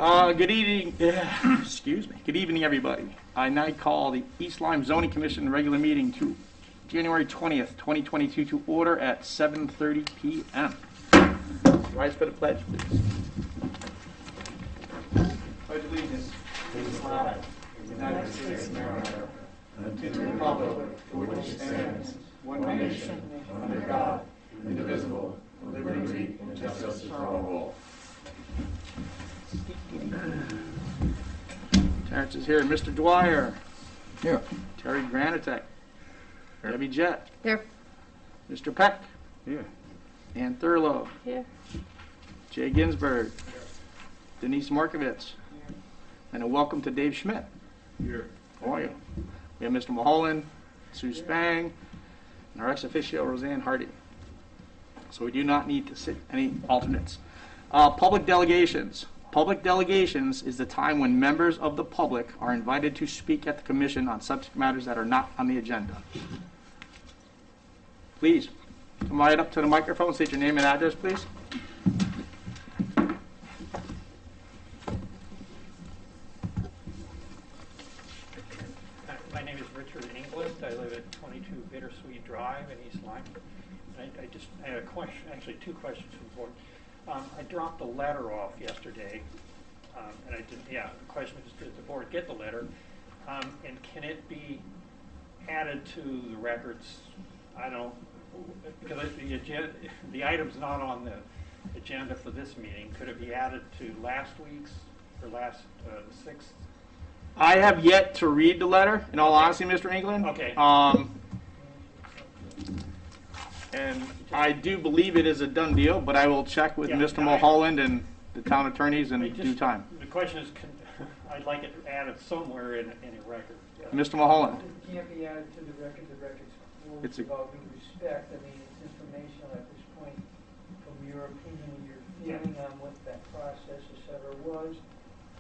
Good evening, excuse me. Good evening, everybody. I now call the East Lyme Zoning Commission regular meeting to January 20th, 2022 to order at 7:30 p.m. Rise for the pledge, please. Pledge allegiance to the flag of the United States of America and to the republic for which it stands, one nation, under God, indivisible, with liberty and justice for all. Terrence is here. Mr. Dwyer. Here. Terry Granitek. Debbie Jett. Here. Mr. Peck. Here. Ann Thurlow. Here. Jay Ginsberg. Here. Denise Markovitz. Here. And a welcome to Dave Schmidt. Here. How are you? We have Mr. Mulholland, Sue Spang, and our ex officio, Roseanne Hardy. So we do not need to sit any alternates. Public delegations. Public delegations is the time when members of the public are invited to speak at the commission on subject matters that are not on the agenda. Please, come right up to the microphone, state your name and address, please. My name is Richard England. I live at 22 Bittersweet Drive in East Lyme. I had a question, actually two questions from the board. I dropped a letter off yesterday, and I didn't. Yeah, the question is, did the board get the letter? And can it be added to the records? I don't know, because the item's not on the agenda for this meeting. Could it be added to last week's or the 6th? I have yet to read the letter, in all honesty, Mr. England. Okay. And I do believe it is a done deal, but I will check with Yeah, Mr. Mulholland and the town attorneys in due time. The question is, I'd like it added somewhere in a record. Mr. Mulholland. It can't be added to the record's It's with all due respect. I mean, it's informational at this point from your opinion, your feeling on what that process, et cetera, was.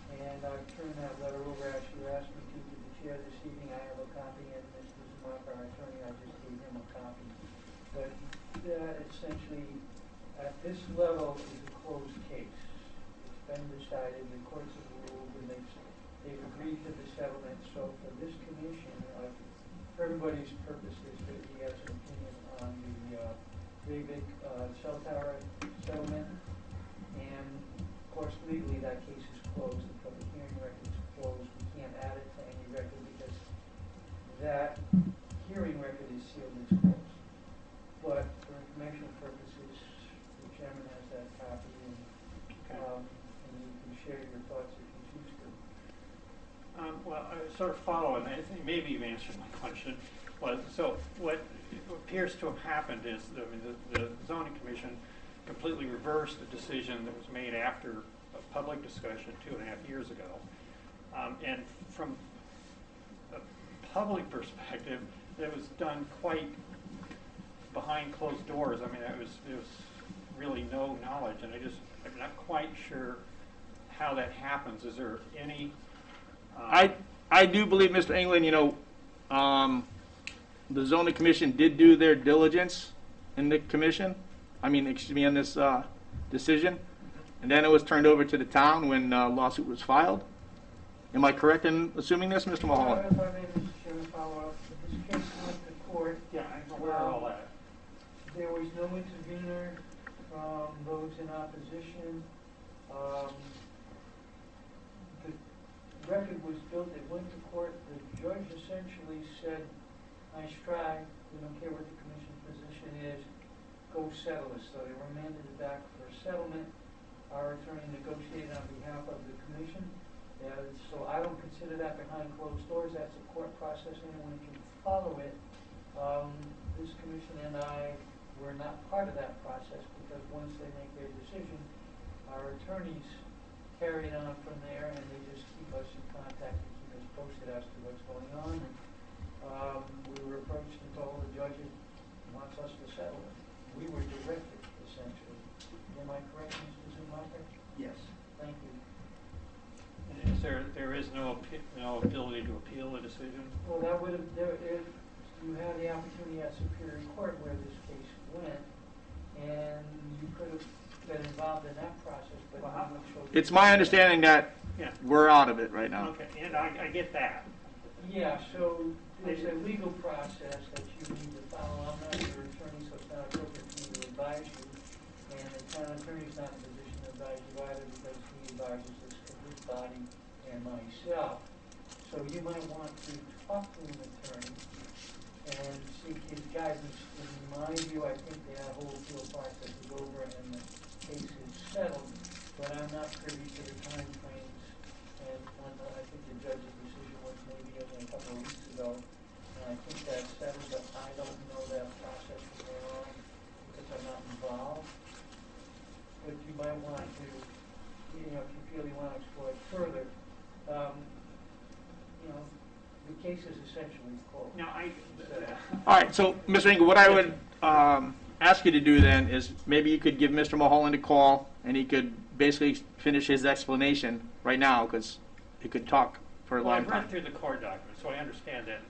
And I've turned that letter over, as you asked me to the chair this evening. I have a copy, and Mr. Zamak, our attorney, I just gave him a copy. But that essentially, at this level, is a closed case. It's been decided, the courts have ruled, and they've agreed to the settlement. So for this commission, for everybody's purposes, that he has an opinion on the Breivik cell tower settlement. And of course, legally, that case is closed. The public hearing record is closed. We can't add it to any record because that hearing record is sealed. It's closed. But for informational purposes, the chairman has that copy, and you can share your thoughts if you choose to. Well, I sort of follow, and I think maybe you've answered my question. So what appears to have happened is the zoning commission completely reversed the decision that was made after a public discussion 2.5 years ago. And from a public perspective, it was done quite behind closed doors. I mean, it was really no knowledge, and I'm not quite sure how that happens. Is there any? I do believe, Mr. England, the zoning commission did do their diligence in the commission. On this decision, and then it was turned over to the town when the lawsuit was filed. Am I correct in assuming this, Mr. Mulholland? If I may, Mr. Chairman, follow up. This case went to court. Yeah, I'm aware of all that. There was no intervener from those in opposition. The record was built, it went to court. The judge essentially said, nice try, we don't care what the commission's position is, go settle this. So they remanded it back for a settlement. Our attorney negotiated on behalf of the commission. So I don't consider that behind closed doors. That's a court process. Anyone can follow it. This commission and I were not part of that process because once they make their decision, our attorneys carry it on from there, and they just keep us in contact and keep us posted as to what's going on. And we were approached and told the judge wants us to settle it. We were directed, essentially. Am I correct, Mr. Zumacher? Yes. Thank you. And there is no ability to appeal the decision? Well, that would have, you had the opportunity at Superior Court where this case went, and you could have been involved in that process, but Well, I'm not sure. It's my understanding that Yeah, we're out of it right now. okay, and I get that. Yeah, so there's a legal process that you need to follow. I'm not your attorney, so it's not appropriate for me to advise you. And the town attorney's not in a position to advise you either because he advises this body and myself. So you might want to talk to an attorney and seek his guidance. In my view, I think the whole appeal process is over and the case is settled, but I'm not privy to the time frames. And I think the judge's decision was maybe only a couple of weeks ago, and I think that's settled, but I don't know that process from there on because I'm not involved. But you might want to, if you feel you want to explore it further, the case is essentially closed. Now, All right, so, Mr. Engel, what I would ask you to do then is maybe you could give Mr. Mulholland a call, and he could basically finish his explanation right now, because he could talk for a well, long I've read time. through the court documents, so I understand that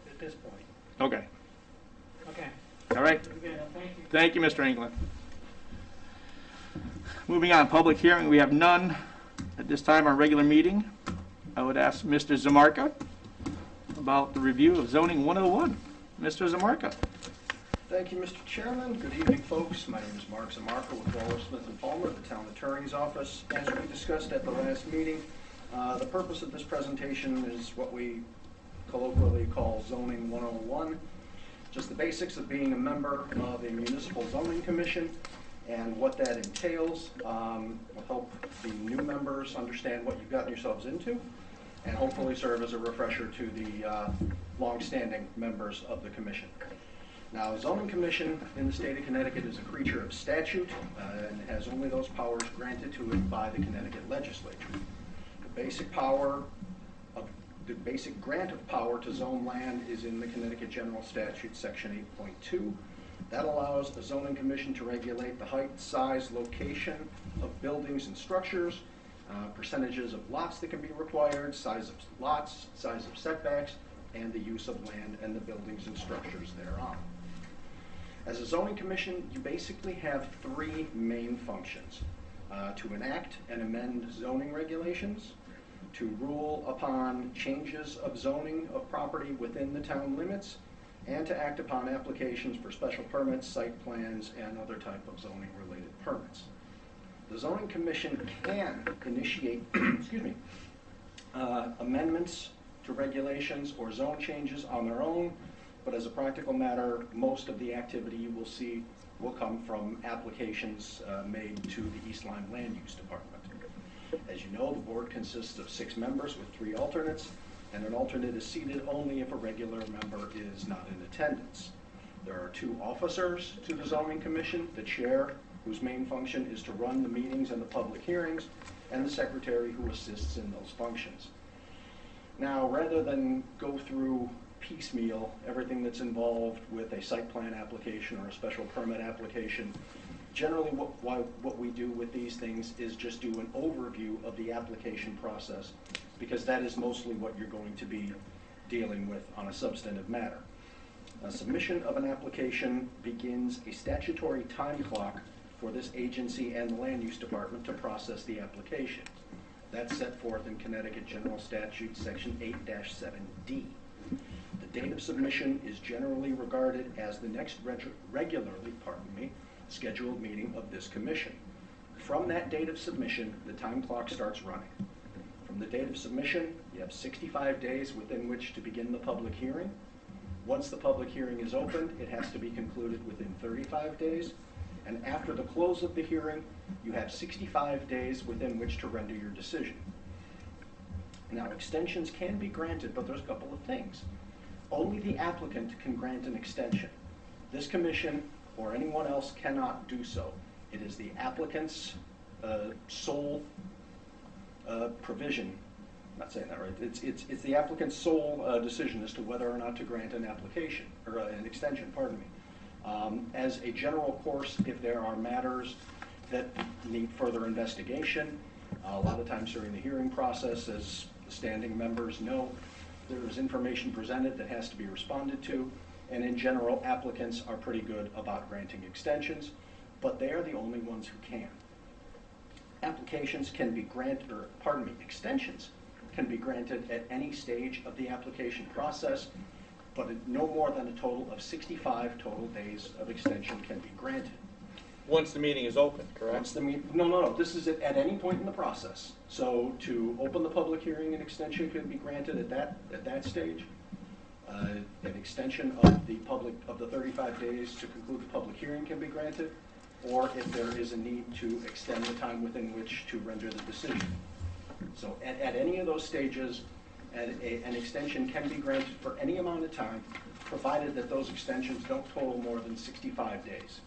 at this point. Okay, Okay. all right. Again, thank you. Thank you, Mr. England. Moving on, public hearing, we have none at this time, our regular meeting. I would ask Mr. Zamarka about the review of zoning 101. Mr. Zamarka. Thank you, Mr. Chairman. Good evening, folks. My name is Mark Zamarka with Waller, Smith & Palmer, the Town Attorney's Office. As we discussed at the last meeting, the purpose of this presentation is what we colloquially call Zoning 101, just the basics of being a member of a municipal zoning commission and what that entails. Will help the new members understand what you've gotten yourselves into and hopefully serve as a refresher to the long-standing members of the commission. Now, a zoning commission in the state of Connecticut is a creature of statute and has only those powers granted to it by the Connecticut legislature. The basic grant of power to zone land is in the Connecticut General Statute, Section 8.2. That allows the zoning commission to regulate the height, size, location of buildings and structures, percentages of lots that can be required, size of lots, size of setbacks, and the use of land and the buildings and structures thereon. As a zoning commission, you basically have three main functions: to enact and amend zoning regulations, to rule upon changes of zoning of property within the town limits, and to act upon applications for special permits, site plans, and other type of zoning-related permits. The zoning commission can initiate amendments to regulations or zone changes on their own, but as a practical matter, most of the activity you will see will come from applications made to the East Lyme Land Use Department. As you know, the board consists of 6 members with 3 alternates, and an alternate is seated only if a regular member is not in attendance. There are 2 officers to the zoning commission: the chair, whose main function is to run the meetings and the public hearings, and the secretary, who assists in those functions. Now, rather than go through piecemeal everything that's involved with a site plan application or a special permit application, generally what we do with these things is just do an overview of the application process, because that is mostly what you're going to be dealing with on a substantive matter. A submission of an application begins a statutory time clock for this agency and the Land Use Department to process the application. That's set forth in Connecticut General Statute, Section 8-7D. The date of submission is generally regarded as the next regularly scheduled meeting of this commission. From that date of submission, the time clock starts running. From the date of submission, you have 65 days within which to begin the public hearing. Once the public hearing is opened, it has to be concluded within 35 days. And after the close of the hearing, you have 65 days within which to render your decision. Now, extensions can be granted, but there's a couple of things. Only the applicant can grant an extension. This commission or anyone else cannot do so. It is the applicant's sole provision. I'm not saying that right. It's the applicant's sole decision as to whether or not to grant an application or an extension. Pardon me. As a general course, if there are matters that need further investigation, a lot of times during the hearing process, as the standing members know, there is information presented that has to be responded to, and in general, applicants are pretty good about granting extensions, but they are the only ones who can. Applications can be granted, or pardon me, extensions can be granted at any stage of the application process, but no more than a total of 65 total days of extension can be granted. Once the meeting is open, correct? Once the no, this is at any point in the process. So to open the public hearing, an extension can be granted at that stage. An extension of the 35 days to conclude the public hearing can be granted, or if there is a need to extend the time within which to render the decision. So at any of those stages, an extension can be granted for any amount of time, provided that those extensions don't total more than 65 days.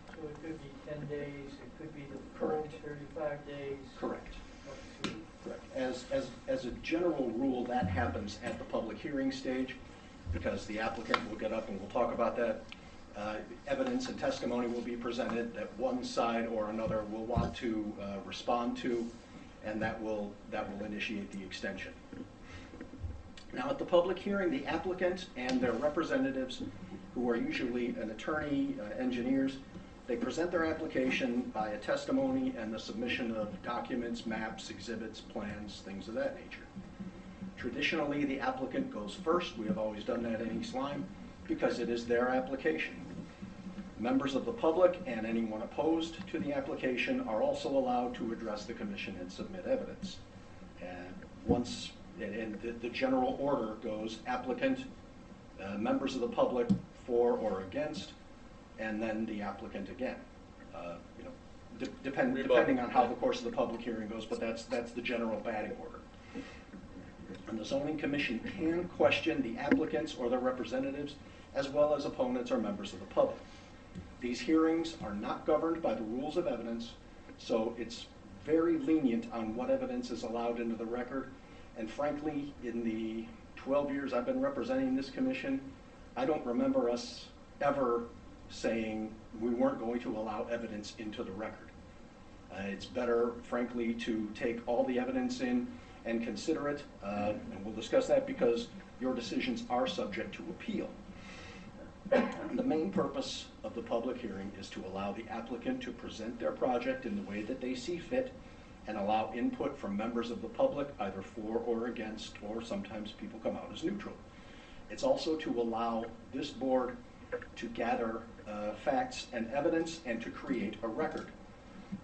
So it could be 10 days, it could be the full Correct. 35 days. Correct. Up to. Correct. As a general rule, that happens at the public hearing stage, because the applicant will get up and we'll talk about that. Evidence and testimony will be presented that one side or another will want to respond to, and that will initiate the extension. Now, at the public hearing, the applicant and their representatives, who are usually an attorney, engineers, they present their application by a testimony and the submission of documents, maps, exhibits, plans, things of that nature. Traditionally, the applicant goes first. We have always done that in East Lyme because it is their application. Members of the public and anyone opposed to the application are also allowed to address the commission and submit evidence. And the general order goes applicant, members of the public for or against, and then the applicant again. Depending on how the course of the public hearing goes, but that's the general batting order. And the zoning commission can question the applicants or their representatives, as well as opponents or members of the public. These hearings are not governed by the rules of evidence, so it's very lenient on what evidence is allowed into the record. And frankly, in the 12 years I've been representing this commission, I don't remember us ever saying we weren't going to allow evidence into the record. It's better, frankly, to take all the evidence in and consider it, and we'll discuss that because your decisions are subject to appeal. The main purpose of the public hearing is to allow the applicant to present their project in the way that they see fit and allow input from members of the public, either for or against, or sometimes people come out as neutral. It's also to allow this board to gather facts and evidence and to create a record.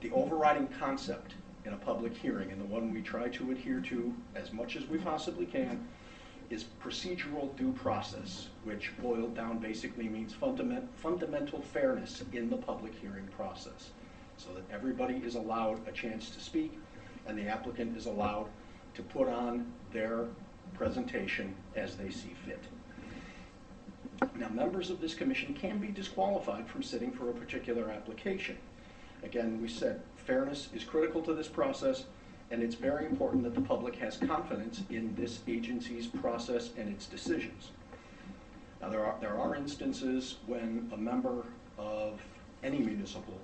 The overriding concept in a public hearing, and the one we try to adhere to as much as we possibly can, is procedural due process, which boiled down basically means fundamental fairness in the public hearing process, so that everybody is allowed a chance to speak and the applicant is allowed to put on their presentation as they see fit. Now, members of this commission can be disqualified from sitting for a particular application. Again, we said fairness is critical to this process, and it's very important that the public has confidence in this agency's process and its decisions. Now, there are instances when a member of any municipal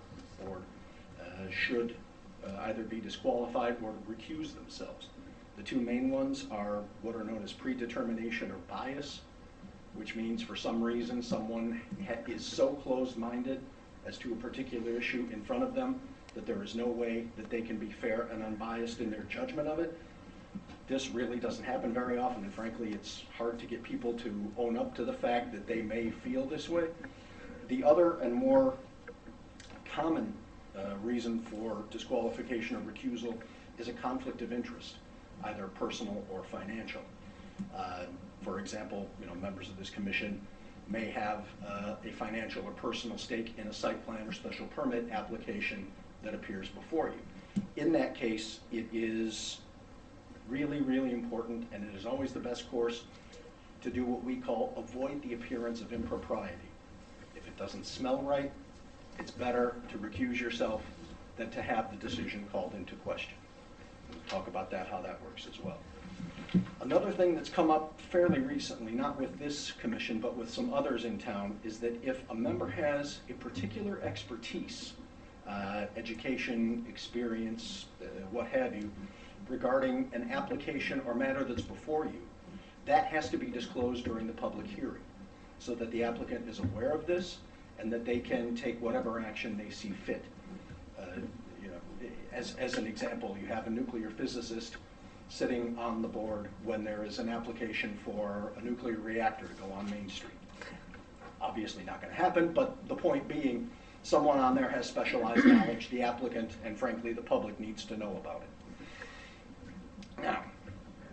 board should either be disqualified or recuse themselves. The two main ones are what are known as predetermination or bias, which means for some reason someone is so closed-minded as to a particular issue in front of them that there is no way that they can be fair and unbiased in their judgment of it. This really doesn't happen very often, and frankly, it's hard to get people to own up to the fact that they may feel this way. The other and more common reason for disqualification or recusal is a conflict of interest, either personal or financial. For example, members of this commission may have a financial or personal stake in a site plan or special permit application that appears before you. In that case, it is really, really important, and it is always the best course to do what we call avoid the appearance of impropriety. If it doesn't smell right, it's better to recuse yourself than to have the decision called into question. We'll talk about that, how that works as well. Another thing that's come up fairly recently, not with this commission, but with some others in town, is that if a member has a particular expertise, education, experience, what have you, regarding an application or matter that's before you, that has to be disclosed during the public hearing so that the applicant is aware of this and that they can take whatever action they see fit. as an example, you have a nuclear physicist sitting on the board when there is an application for a nuclear reactor to go on Main Street. Obviously not going to happen, but the point being, someone on there has specialized knowledge, the applicant, and frankly, the public needs to know about it. Now,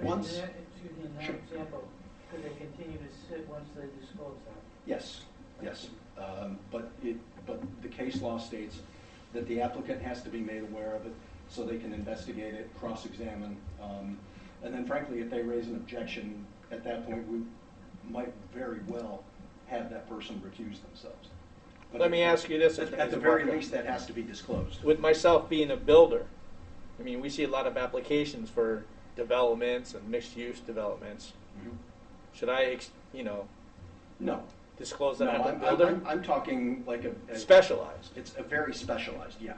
once... Excuse me, in that Sure. example, could they continue to sit once they disclose that? Yes, yes. But the case law states that the applicant has to be made aware of it so they can investigate it, cross-examine. And then frankly, if they raise an objection, at that point, we might very well have that person recuse themselves. But Let me ask you this. At the very least, that has to be disclosed. With myself being a builder, I mean, we see a lot of applications for developments and mixed-use developments. Mhm. Should I, No. disclose No, that I'm a builder? I'm talking like a Specialized. It's a very specialized, yeah,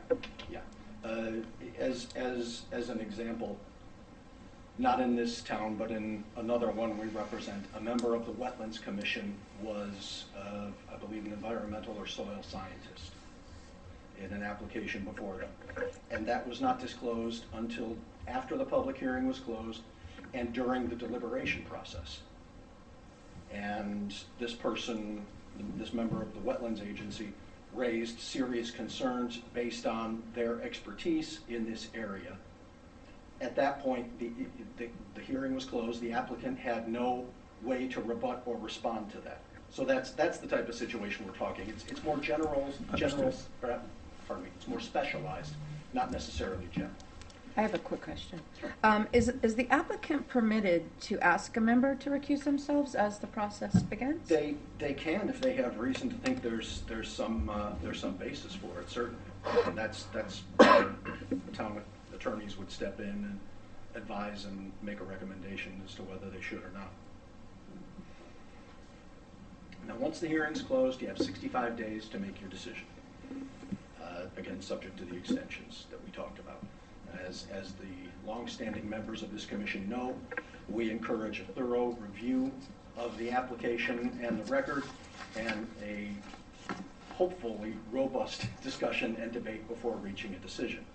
yeah. As an example, not in this town, but in another one we represent, a member of the Wetlands Commission was, I believe, an environmental or soil scientist in an application before them. And that was not disclosed until after the public hearing was closed and during the deliberation process. And this person, this member of the Wetlands Agency, raised serious concerns based on their expertise in this area. At that point, the hearing was closed. The applicant had no way to rebut or respond to that. So that's the type of situation we're talking. It's more general, pardon me, it's more specialized, not necessarily general. I have a quick question. Is the applicant permitted to ask a member to recuse themselves as the process begins? They can if they have reason to think there's some basis for it, certainly. And that's where town attorneys would step in and advise and make a recommendation as to whether they should or not. Now, once the hearing's closed, you have 65 days to make your decision. Again, subject to the extensions that we talked about. As the longstanding members of this commission know, we encourage a thorough review of the application and the record and a hopefully robust discussion and debate before reaching a decision.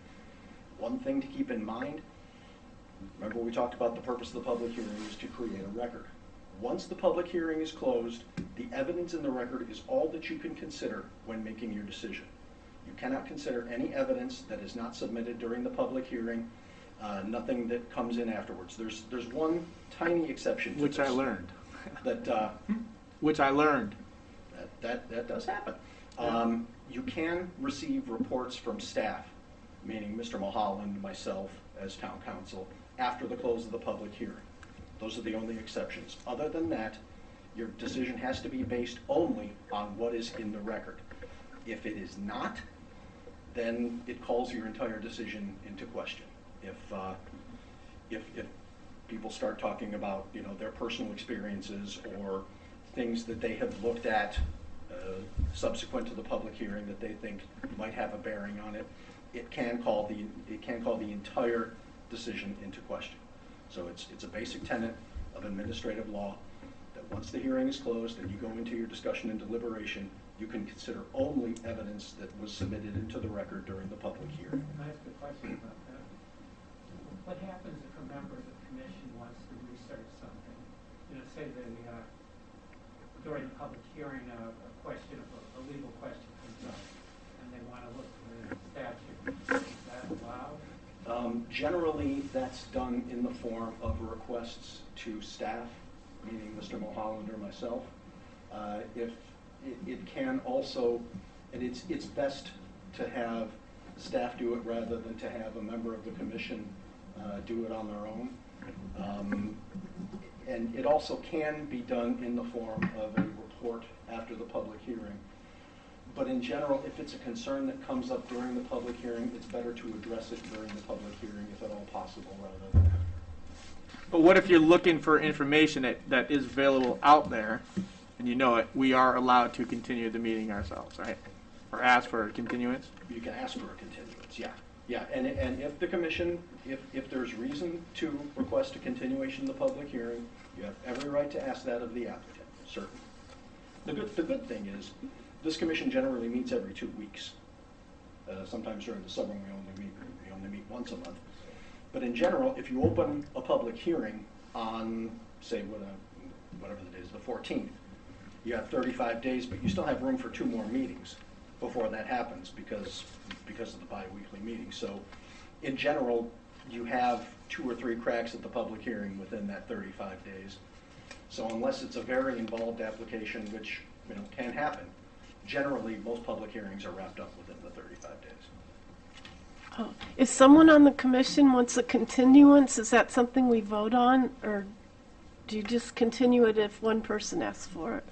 One thing to keep in mind, remember we talked about the purpose of the public hearing is to create a record. Once the public hearing is closed, the evidence in the record is all that you can consider when making your decision. You cannot consider any evidence that is not submitted during the public hearing, nothing that comes in afterwards. There's one tiny exception to Which this. I learned. That, Which I learned. that does happen. You can receive reports from staff, meaning Mr. Mulholland, myself, as town council, after the close of the public hearing. Those are the only exceptions. Other than that, your decision has to be based only on what is in the record. If it is not, then it calls your entire decision into question. If people start talking about their personal experiences or things that they have looked at subsequent to the public hearing that they think might have a bearing on it, it can call the entire decision into question. So it's a basic tenet of administrative law that once the hearing is closed and you go into your discussion and deliberation, you can consider only evidence that was submitted into the record during the public hearing. Can I ask a question about that? What happens if a member of the commission wants to research something? Say they, during the public hearing, a legal question comes up, and they want to look for the statute. Is that allowed? Generally, that's done in the form of requests to staff, meaning Mr. Mulholland or myself. If it can also, and it's best to have staff do it rather than to have a member of the commission do it on their own. And it also can be done in the form of a report after the public hearing. But in general, if it's a concern that comes up during the public hearing, it's better to address it during the public hearing if at all possible rather than after. But what if you're looking for information that is available out there, and you know it, we are allowed to continue the meeting ourselves, right? Or ask for a continuance? You can ask for a continuance, yeah. Yeah, and if the commission, if there's reason to request a continuation of the public hearing, you have every right to ask that of the applicant, certainly. The good thing is, this commission generally meets every 2 weeks. Sometimes during the summer we only meet once a month. But in general, if you open a public hearing on, say, whatever the date is, the 14th, you have 35 days, but you still have room for 2 more meetings before that happens because of the bi-weekly meeting. So in general, you have 2 or 3 cracks at the public hearing within that 35 days. So unless it's a very involved application, which can happen, generally most public hearings are wrapped up within the 35 days. Oh, if someone on the commission wants a continuance, is that something we vote on, or do you just continue it if one person asks for it?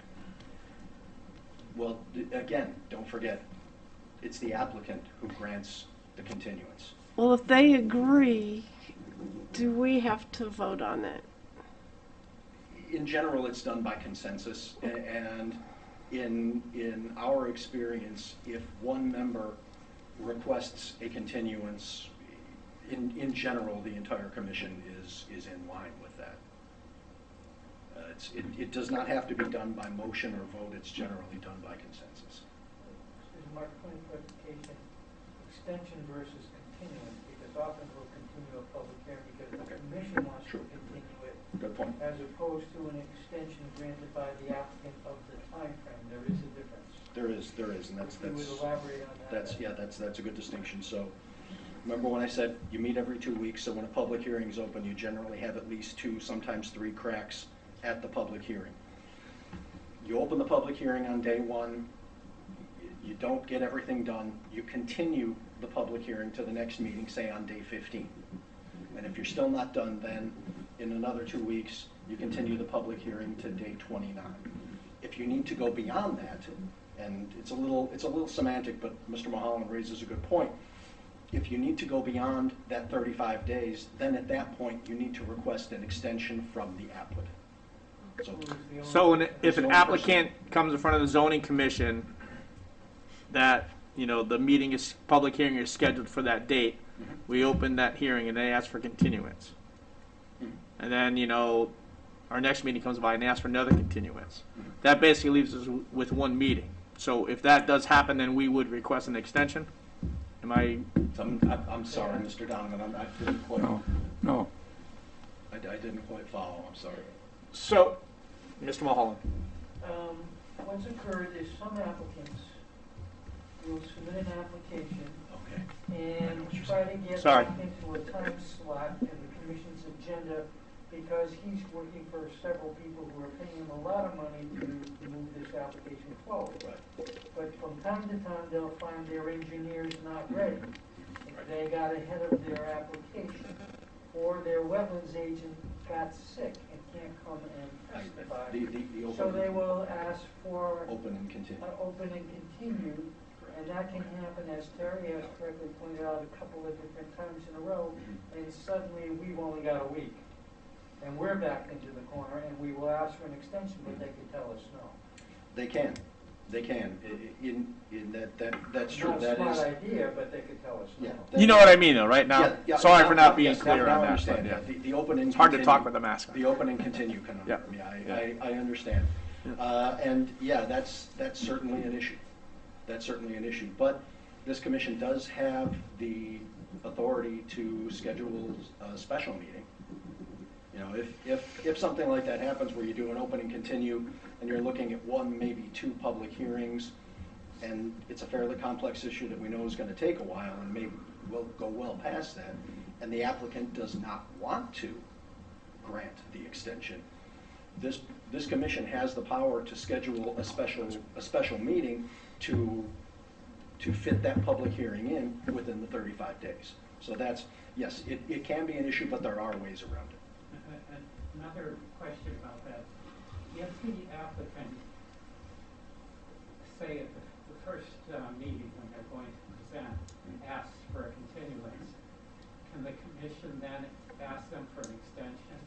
Well, again, don't forget, it's the applicant who grants the continuance. Well, if they agree, do we have to vote on it? In general, it's done by consensus, and in our experience, if one member requests a continuance, in general, the entire commission is in line with that. It does not have to be done by motion or vote. It's generally done by consensus. Excuse me, Mark, point of clarification, extension versus continuance, because often we'll continue a public hearing because the commission wants to True. continue it, Good point. as opposed to an extension granted by the applicant of the time frame. There is a difference. There is, and that's If you would elaborate on that. that's a good distinction. So, remember when I said you meet every 2 weeks? So when a public hearing is open, you generally have at least 2, sometimes 3 cracks at the public hearing. You open the public hearing on day 1. You don't get everything done. You continue the public hearing to the next meeting, say on day 15. And if you're still not done, then in another 2 weeks, you continue the public hearing to day 29. If you need to go beyond that, and it's a little semantic, but Mr. Mulholland raises a good point. If you need to go beyond that 35 days, then at that point you need to request an extension from the applicant. So if an applicant comes in front of the zoning commission, that, the public hearing is scheduled for that date, we open that hearing and they ask for continuance. And then, our next meeting comes by and asks for another continuance. That basically leaves us with 1 meeting. So if that does happen, then we would request an extension? Am I? I'm sorry, Mr. Donovan, I didn't quite. No. I didn't quite follow. I'm sorry. So, Mr. Mulholland. What's occurred is some applicants will submit an application Okay. and try to get Sorry. back into a time slot in the commission's agenda because he's working for several people who are paying him a lot of money to move this application forward. Right. But from time to time, they'll find their engineers not ready. They got ahead of their application, or their wetlands agent got sick and can't come and testify. The open, So they will ask for open and continue. open and continue, and that can happen, as Terry has correctly pointed out, a couple of different times in a row, and suddenly we've only got a week. And we're backed into the corner, and we will ask for an extension, but they can tell us no. They can. That's true. Not a smart idea, but they could tell us no. Yeah. You know what I mean, though, right? Now, Yeah, sorry for not being yes, clear now on I that. understand. but, yeah. The open and It's hard to continue- talk with a mask on. The open and continue conundrum. Yeah. I understand. And yeah, that's certainly an issue. That's certainly an issue. But this commission does have the authority to schedule a special meeting. If something like that happens where you do an open and continue and you're looking at 1, maybe 2 public hearings, and it's a fairly complex issue that we know is going to take a while and maybe will go well past that, and the applicant does not want to grant the extension, this commission has the power to schedule a special meeting to fit that public hearing in within the 35 days. So that's, yes, it can be an issue, but there are ways around it. Another question about that. If the applicant, say at the first meeting when they're going to present, asks for a continuance, can the commission then ask them for an extension?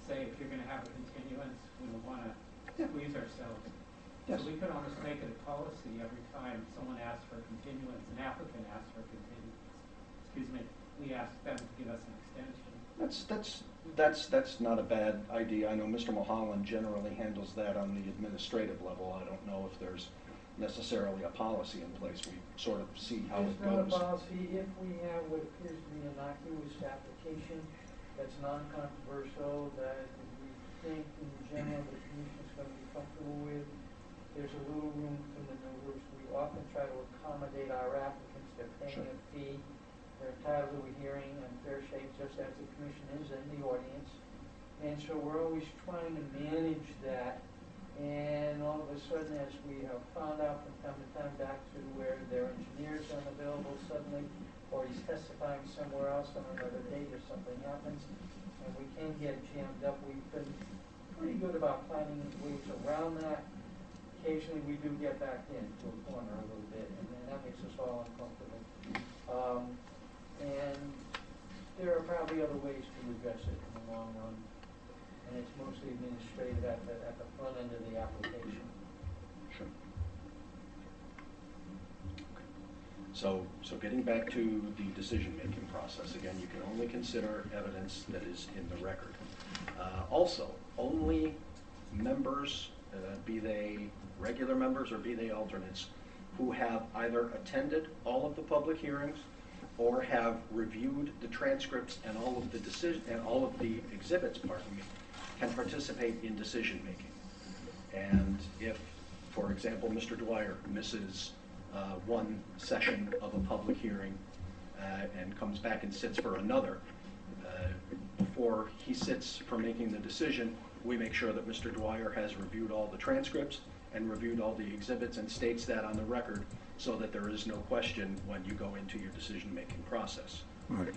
Say if you're going to have a continuance, we don't want to squeeze ourselves. Yes. So we could almost make it a policy every time someone asks for a continuance, an applicant asks for a continuance. Excuse me, we ask them to give us an extension. That's not a bad idea. I know Mr. Mulholland generally handles that on the administrative level. I don't know if there's necessarily a policy in place. We sort of see how it There's not a goes. policy if we have what appears to be an innocuous application that's non-controversial, that we think in general the commission's going to be comfortable with. There's a little room for maneuvers. We often try to accommodate our applicants. They're paying a fee. They're entitled to a hearing and fair shake, just as the commission is and the audience. And so we're always trying to manage that. And all of a sudden, as we have found out from time to time back to where their engineers are unavailable suddenly, or he's testifying somewhere else on another date or something happens, and we can get jammed up, we've been pretty good about planning ways around that. Occasionally, we do get back into a corner a little bit, and then that makes us all uncomfortable. And there are probably other ways to address it in the long run. And it's mostly administrative at the front end of the application. Sure. So getting back to the decision-making process, again, you can only consider evidence that is in the record. Also, only members, be they regular members or be they alternates, who have either attended all of the public hearings or have reviewed the transcripts and all of the exhibits, can participate in decision-making. And if, for example, Mr. Dwyer misses one session of a public hearing and comes back and sits for another, before he sits for making the decision, we make sure that Mr. Dwyer has reviewed all the transcripts and reviewed all the exhibits and states that on the record so that there is no question when you go into your decision-making process. Right.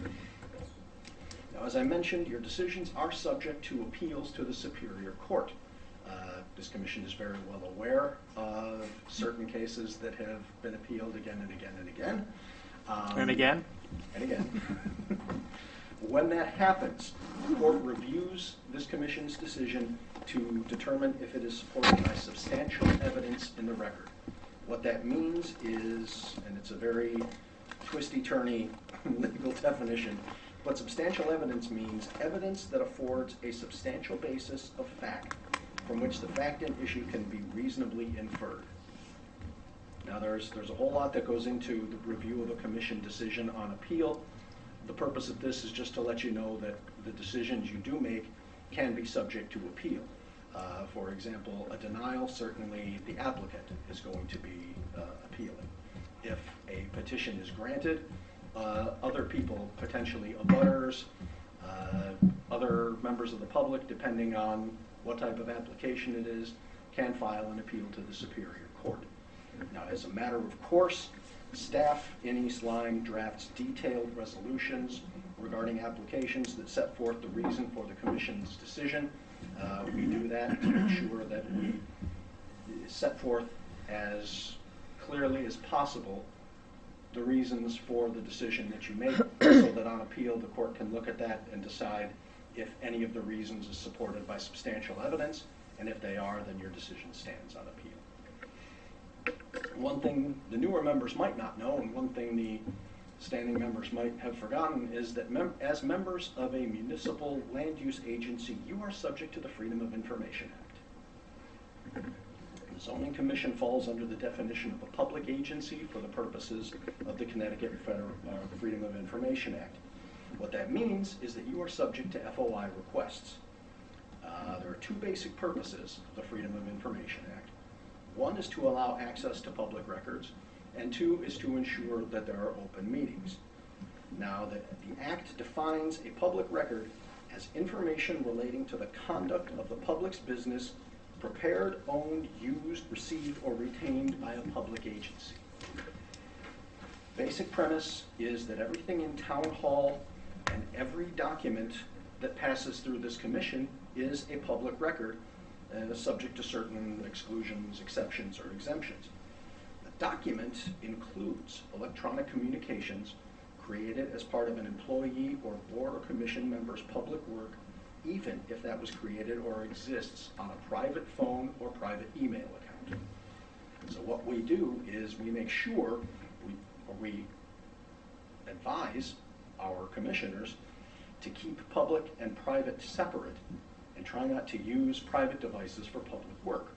Now, as I mentioned, your decisions are subject to appeals to the Superior Court. This commission is very well aware of certain cases that have been appealed again and again and again. And again? And again. When that happens, the court reviews this commission's decision to determine if it is supported by substantial evidence in the record. What that means is, and it's a very twisty-turny legal definition, but substantial evidence means evidence that affords a substantial basis of fact from which the fact and issue can be reasonably inferred. Now there's a whole lot that goes into the review of a commission decision on appeal. The purpose of this is just to let you know that the decisions you do make can be subject to appeal. For example, a denial, certainly the applicant is going to be appealing. If a petition is granted, other people, potentially abutters, other members of the public, depending on what type of application it is, can file an appeal to the Superior Court. Now, as a matter of course, staff in East Lyme drafts detailed resolutions regarding applications that set forth the reason for the commission's decision. We do that to make sure that we set forth as clearly as possible the reasons for the decision that you make, so that on appeal the court can look at that and decide if any of the reasons is supported by substantial evidence, and if they are, then your decision stands on appeal. One thing the newer members might not know, and one thing the standing members might have forgotten, is that as members of a municipal land use agency, you are subject to the Freedom of Information Act. The Zoning Commission falls under the definition of a public agency for the purposes of the Connecticut Freedom of Information Act. What that means is that you are subject to FOI requests. There are two basic purposes of the Freedom of Information Act. One is to allow access to public records, and two is to ensure that there are open meetings. Now, the Act defines a public record as information relating to the conduct of the public's business prepared, owned, used, received, or retained by a public agency. Basic premise is that everything in town hall and every document that passes through this commission is a public record, subject to certain exclusions, exceptions, or exemptions. The document includes electronic communications created as part of an employee or board or commission member's public work, even if that was created or exists on a private phone or private email account. So what we do is we make sure we advise our commissioners to keep public and private separate and try not to use private devices for public work.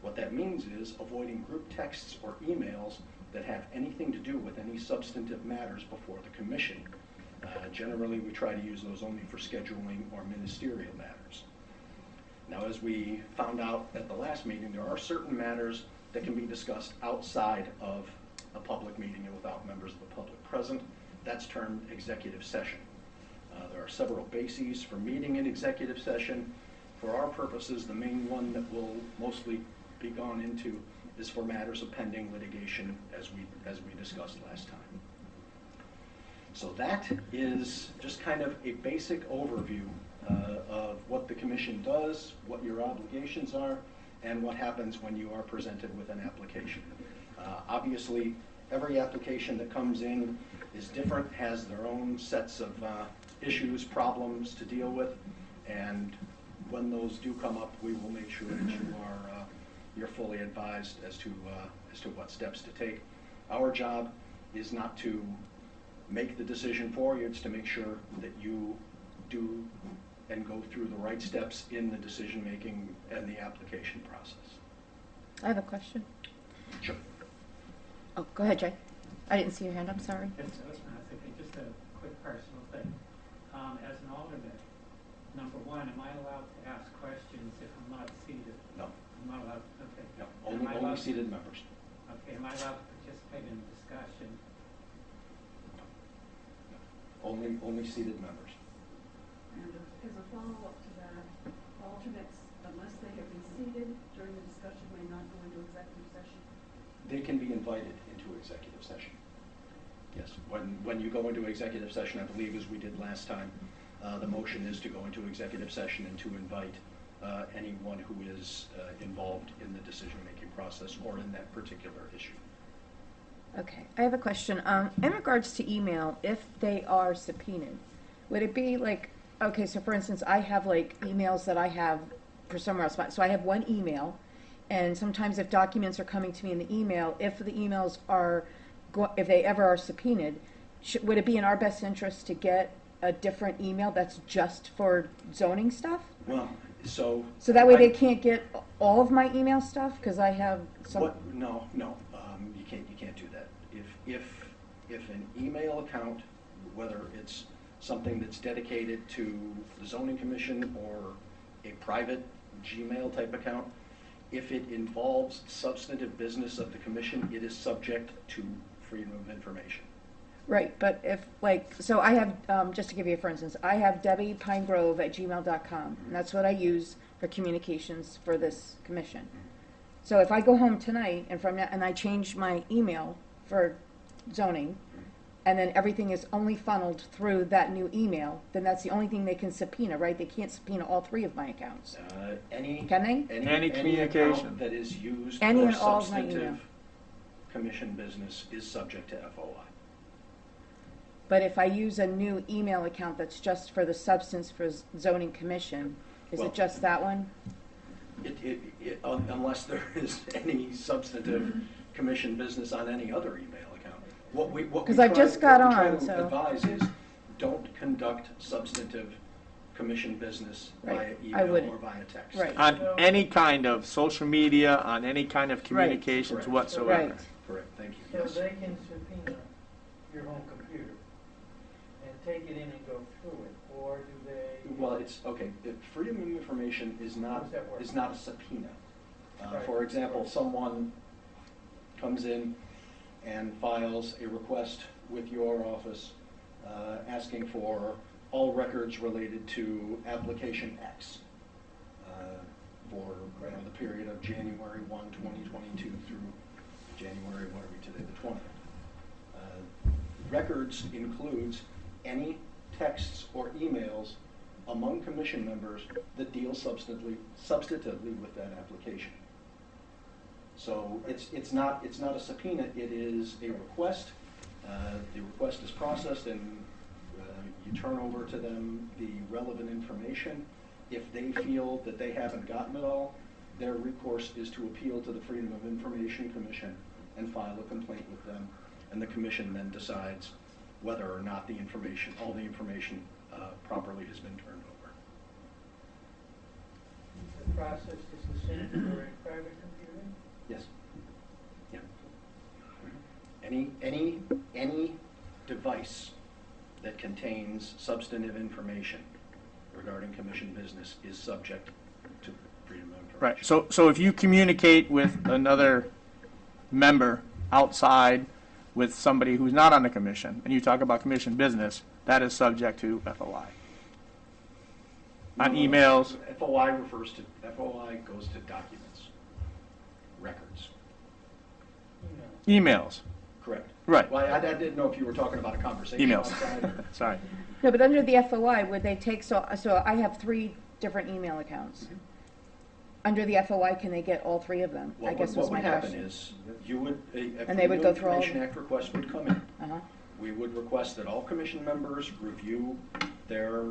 What that means is avoiding group texts or emails that have anything to do with any substantive matters before the commission. Generally, we try to use those only for scheduling or ministerial matters. Now, as we found out at the last meeting, there are certain matters that can be discussed outside of a public meeting and without members of the public present. That's termed executive session. There are several bases for meeting in executive session. For our purposes, the main one that will mostly be gone into is for matters of pending litigation, as we discussed last time. So that is just kind of a basic overview of what the commission does, what your obligations are, and what happens when you are presented with an application. Obviously, every application that comes in is different, has their own sets of issues, problems to deal with, and when those do come up, we will make sure that you're fully advised as to what steps to take. Our job is not to make the decision for you, it's to make sure that you do and go through the right steps in the decision-making and the application process. I have a question. Sure. Oh, go ahead, Jay. I didn't see your hand, I'm sorry. Yes, that's okay. Just a quick personal thing. As an alternate, number one, am I allowed to ask questions if I'm not seated? No. I'm not allowed, okay. No, Am I only allowed- seated members. Okay, am I allowed to participate in the discussion? Only seated members. And as a follow-up to that, alternates, unless they have been seated during the discussion, may not go into executive session. They can be invited into executive session. Yes, when you go into executive session, I believe as we did last time, the motion is to go into executive session and to invite anyone who is involved in the decision-making process or in that particular issue. Okay, I have a question. In regards to email, if they are subpoenaed, would it be like, okay, so for instance, I have like emails that I have for somewhere else. So I have one email, and sometimes if documents are coming to me in the email, if the emails are, if they ever are subpoenaed, would it be in our best interest to get a different email that's just for zoning stuff? Well, so that way they can't get all of my email stuff, because I have some. No, you can't do that. If an email account, whether it's something that's dedicated to the zoning commission or a private Gmail type account, if it involves substantive business of the commission, it is subject to freedom of information. Right, but if, like, so I have, just to give you, for instance, I have DebbiePinegrove@gmail.com, and that's what I use for communications for this commission. So if I go home tonight and and I change my email for zoning, and then everything is only funneled through that new email, then that's the only thing they can subpoena, right? They can't subpoena all three of my accounts. Can they? Any communication account that is used Any for and all of my email. substantive commission business is subject to FOI. But if I use a new email account that's just for the substance for zoning commission, is Well, it just that one? Unless there is any substantive commission business on any other email account. What we 'Cause I've just got what we try on, to so- advise is don't conduct substantive commission business via Right, I email wouldn't. or via text. Right. On any kind of social media, on any kind of communications Correct. whatsoever. Right. Correct, thank you. So Yes. they can subpoena your home computer and take it in and go through it, or do they? Well, it's, okay, freedom of information is How not does that work? a subpoena. Right. For example, someone comes in and files a request with your office asking for all records related to application X for the period of January 1, 2022 through January, what are we today, the 20th. Records includes any texts or emails among commission members that deal substantively with that application. So it's not a subpoena, it is a request. The request is processed and you turn over to them the relevant information. If they feel that they haven't gotten it all, their recourse is to appeal to the Freedom of Information Commission and file a complaint with them. And the commission then decides whether or not all the information properly has been turned over. The process is the same for a private computer? Yes. Yeah. Any device that contains substantive information regarding commission business is subject to freedom of information. Right, so if you communicate with another member outside with somebody who's not on the commission, and you talk about commission business, that is subject to FOI. On emails, FOI goes to documents, records. emails, Correct. right, Well, I didn't know if you were talking about a conversation emails, outside or. sorry. No, but under the FOI, would they take, so I have 3 different email accounts. Under the FOI, can they get all 3 of them? I guess was my What would happen question. is, you would, a And they would Freedom go of through all of Information them? Act request would come in. Uh-huh. We would request that all commission members review their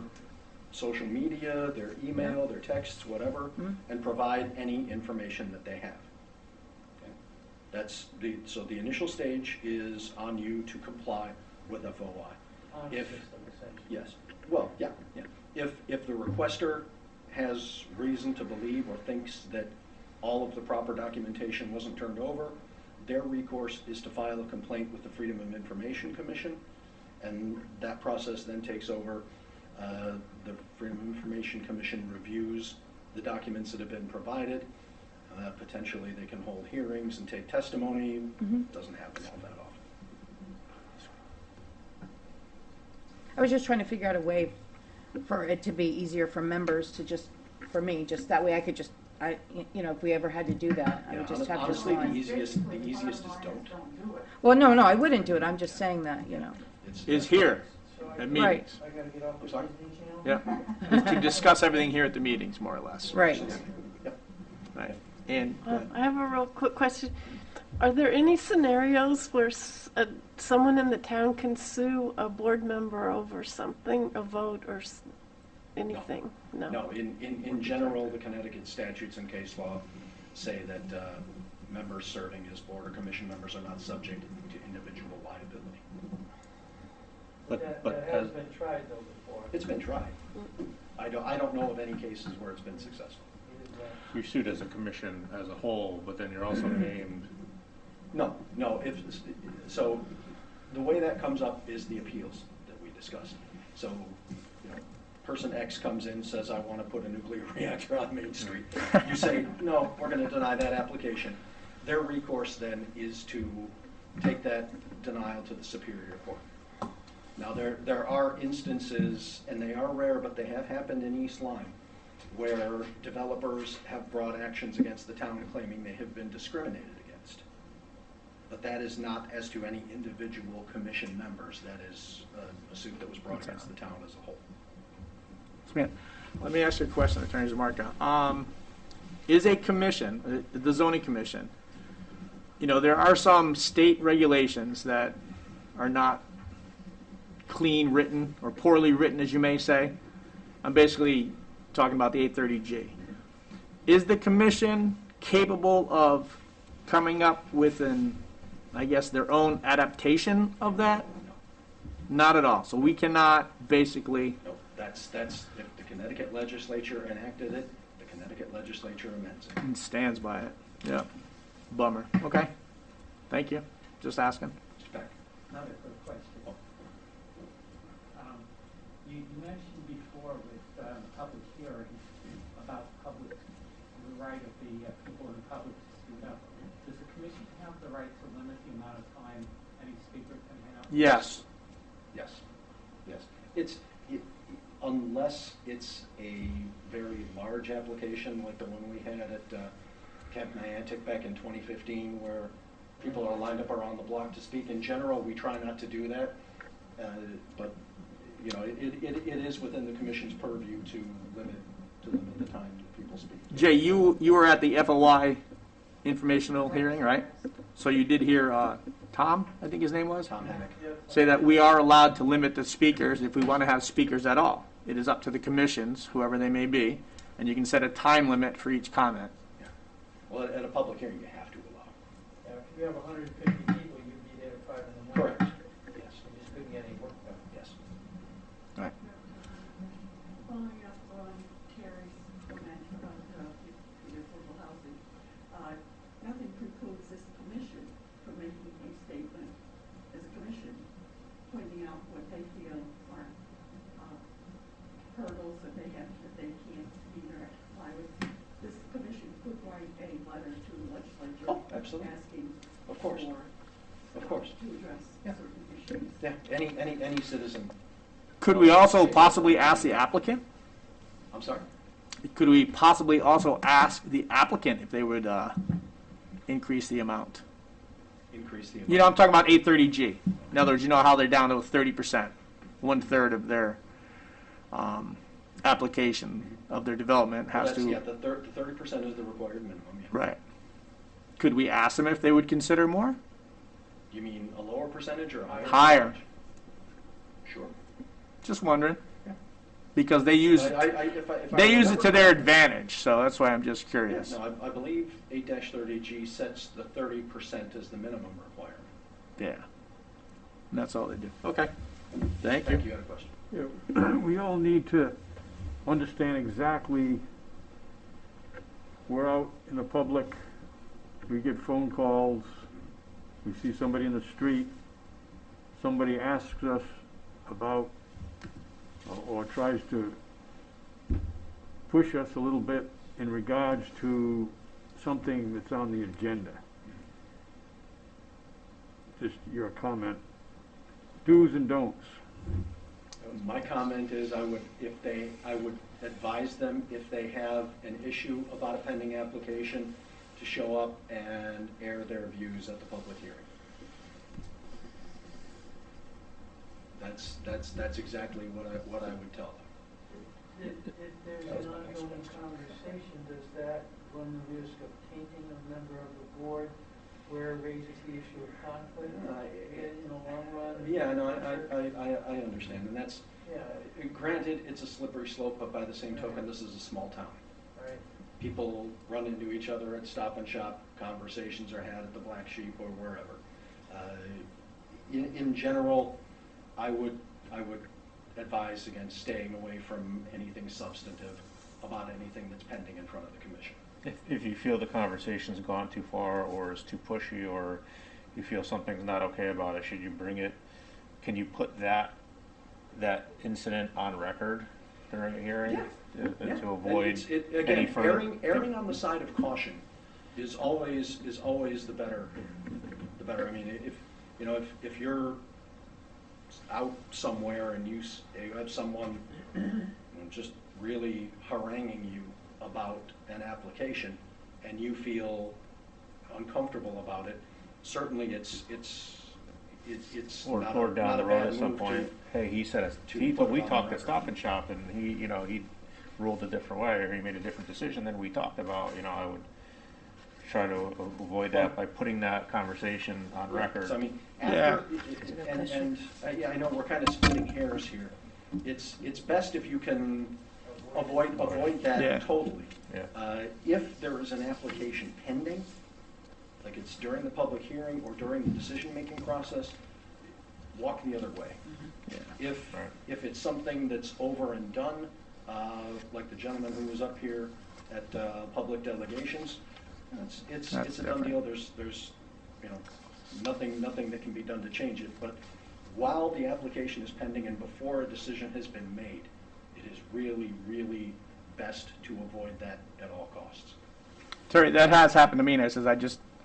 social media, their email, their texts, whatever, and provide any information that they have. Okay? So the initial stage is on you to comply with FOI. On If- system, essentially. Yes, well, yeah. If the requester has reason to believe or thinks that all of the proper documentation wasn't turned over, their recourse is to file a complaint with the Freedom of Information Commission, and that process then takes over. The Freedom of Information Commission reviews the documents that have been provided. Potentially, they can hold hearings and take testimony. Doesn't happen all that often. I was just trying to figure out a way for it to be easier for members to just, for me, just that way I could just, if we ever had to do that, I Yeah, would just have to honestly, sign. the easiest is don't. Well, no, I wouldn't do it, I'm just saying that, It's- Is here So at I meetings, I gotta get off the I'm sorry? Disney Channel? yeah, to discuss everything here at the meetings, more or less. Right. Yep. Right, and, I have a real quick question. Are there any scenarios where someone in the town can sue a board member over something, a vote or anything? No, in general, the Connecticut statutes and case law say that members serving as board or commission members are not subject to individual liability. That has been tried though before. It's been tried. I don't know of any cases where it's been successful. It is, You sued as a commission as a whole, but then you're also named. No, so the way that comes up is the appeals that we discussed. So, person X comes in, says, I want to put a nuclear reactor on Main Street. You say, no, we're going to deny that application. Their recourse then is to take that denial to the Superior Court. Now, there are instances, and they are rare, but they have happened in East Lyme, where developers have brought actions against the town claiming they have been discriminated against. But that is not as to any individual commission members. That is a suit that was brought against the town as a whole. let me ask you a question, Attorney Zamarka. Is a commission, the zoning commission, there are some state regulations that are not clean written or poorly written, as you may say. I'm basically talking about the 830G. Is the commission capable of coming up with their own adaptation of that? Not at all. So we cannot basically. No, that's if the Connecticut legislature enacted it, the Connecticut legislature amends it. And stands by it. Yeah. Bummer. Okay. Thank you. Just asking. Mr. Peck. Another quick question. You mentioned before with public hearings about the right of the people in the public to speak up. Does the commission have the right to limit the amount of time any speaker can have? Yes. Yes. Unless it's a very large application like the one we had at Camp Niantic back in 2015, where people are lined up around the block to speak. In general, we try not to do that, but it is within the commission's purview to limit the time that people speak. Jay, you were at the FOI informational hearing, right? So you did hear Tom, I think his name was, Tom Hammock. say that we are allowed to limit the speakers if we want to have speakers at all. It is up to the commissions, whoever they may be, and you can set a time limit for each comment. Yeah. Well, at a public hearing, you have to allow. If you have 150 people, you'd be there at 5 in the morning. Correct. Yes. You just couldn't get any work done. Yes. Right. Following up on Terry's comment about the affordable housing, nothing Absolutely. asking Of course. for, Of course. to address Yeah. certain issues. Yeah, any citizen. Could we also possibly ask the applicant? I'm sorry? Could we possibly also ask the applicant if they would increase the amount? Increase the amount. You know, I'm talking about 830G. In other words, you know how they're down to 30%, 1/3 of their application of their development has That's, to. yeah, the 30% is the required minimum, yeah. Right. Could we ask them if they would consider more? You mean a lower percentage or a higher? Higher. percentage? Sure. Just wondering. Because they use If I they use it remember to their correctly- advantage, so that's why I'm just Yeah, curious. no, I believe 8-30G sets the 30% as the minimum requirement. Yeah. And that's all they do. Okay. Thank Thank you. you, had a question. Yeah, we all need to understand exactly, we're out in the public, we get phone calls, we see somebody in the street, somebody asks us about, or tries to push us a little bit in regards to something that's on the agenda. Just your comment. Do's and don'ts. My comment is I would advise them if they have an issue about a pending application to show up and air their views at the public hearing. That's exactly what I would tell them. If there's an ongoing conversation, does that run the risk of tainting a member of the board where it raises the issue of conflict in the long run? Yeah, no, I understand, and that's, Yeah, granted, it's a slippery slope, but by the same token, this is a small town. right. People run into each other at Stop and Shop, conversations are had at the Black Sheep or wherever. In general, I would advise against staying away from anything substantive about anything that's pending in front of the commission. If you feel the conversation's gone too far or is too pushy or you feel something's not okay about it, should you bring it? Can you put that incident on record during a hearing? Yeah. To avoid Again, any further. erring on the side of caution is always the better. I mean, if you're out somewhere and you have someone just really haranguing you about an application and you feel uncomfortable about it, certainly it's Or not down a the bad road at some move point, hey, he said, to we put it on talked the at Stop and Shop and he ruled a different way or he made a different decision than we talked about, I would try to avoid that by putting that conversation on record. So I mean, Yeah. Yeah, I know we're kind of splitting hairs here. It's best if you can avoid Yeah. that totally. Yeah. If there is an application pending, like it's during the public hearing or during the decision-making process, walk the other way. Yeah. If it's something that's over and done, like the gentleman who was up here at public delegations, it's a That's done different. deal. There's nothing that can be done to change it. But while the application is pending and before a decision has been made, it is really, really best to avoid that at all costs. Terry, that has happened to me, and I says I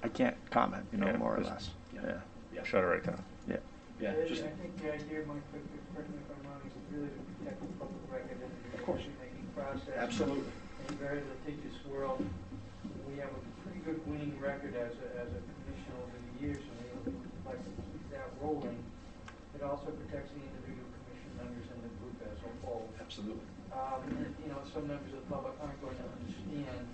can't comment, Yeah, more or just- less. Yeah. Yeah. Yeah. Shut it right down. Yeah. Yeah, just, I think the idea, Mike, correct me if I'm wrong, is really to protect the public record in the Of course. decision-making process. absolutely. In a very litigious world, we have a pretty good winning record as a commission over the years, and we would like to keep that rolling. It also protects the individual commission members and the group as a whole. Absolutely. Some members of the public aren't going to understand,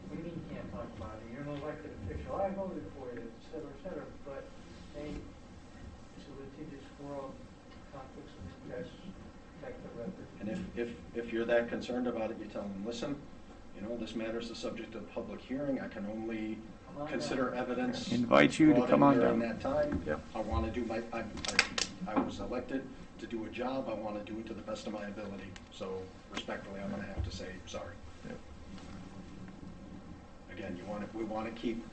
what do you mean you can't talk about it? You're an elected official, I voted for you, et cetera, but hey, it's a litigious world, conflicts of interest, protect the record. And if you're that concerned about it, you tell them, listen, this matter is the subject of public hearing. I can only Come on consider down. evidence. Invite you to brought come in on during down. that time. Yep. I want to do I was elected to do a job. I want to do it to the best of my ability. So respectfully, I'm going to have to say sorry. Yep. Again, we want to keep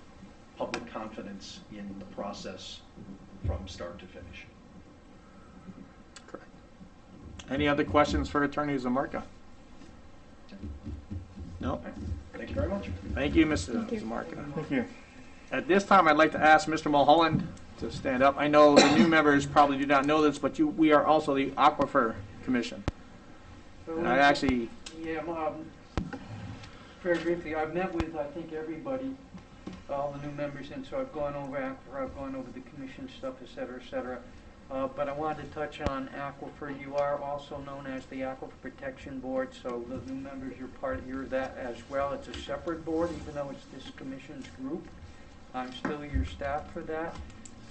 public confidence in the process from start to finish. Correct. Any other questions for Attorney Zamarka? No? Thank you very much. Thank you, Mr. Zamarka. Thank you. At this time, I'd like to ask Mr. Mulholland to stand up. I know the new members probably do not know this, but we are also the Aquifer Commission. And I actually, Yeah, very briefly, I've met with, I think, everybody, all the new members, and so I've gone over Aquifer, I've gone over the commission stuff, et cetera, et cetera. But I wanted to touch on Aquifer. You are also known as the Aquifer Protection Board, so the new members, you're that as well. It's a separate board, even though it's this commission's group. I'm still your staff for that.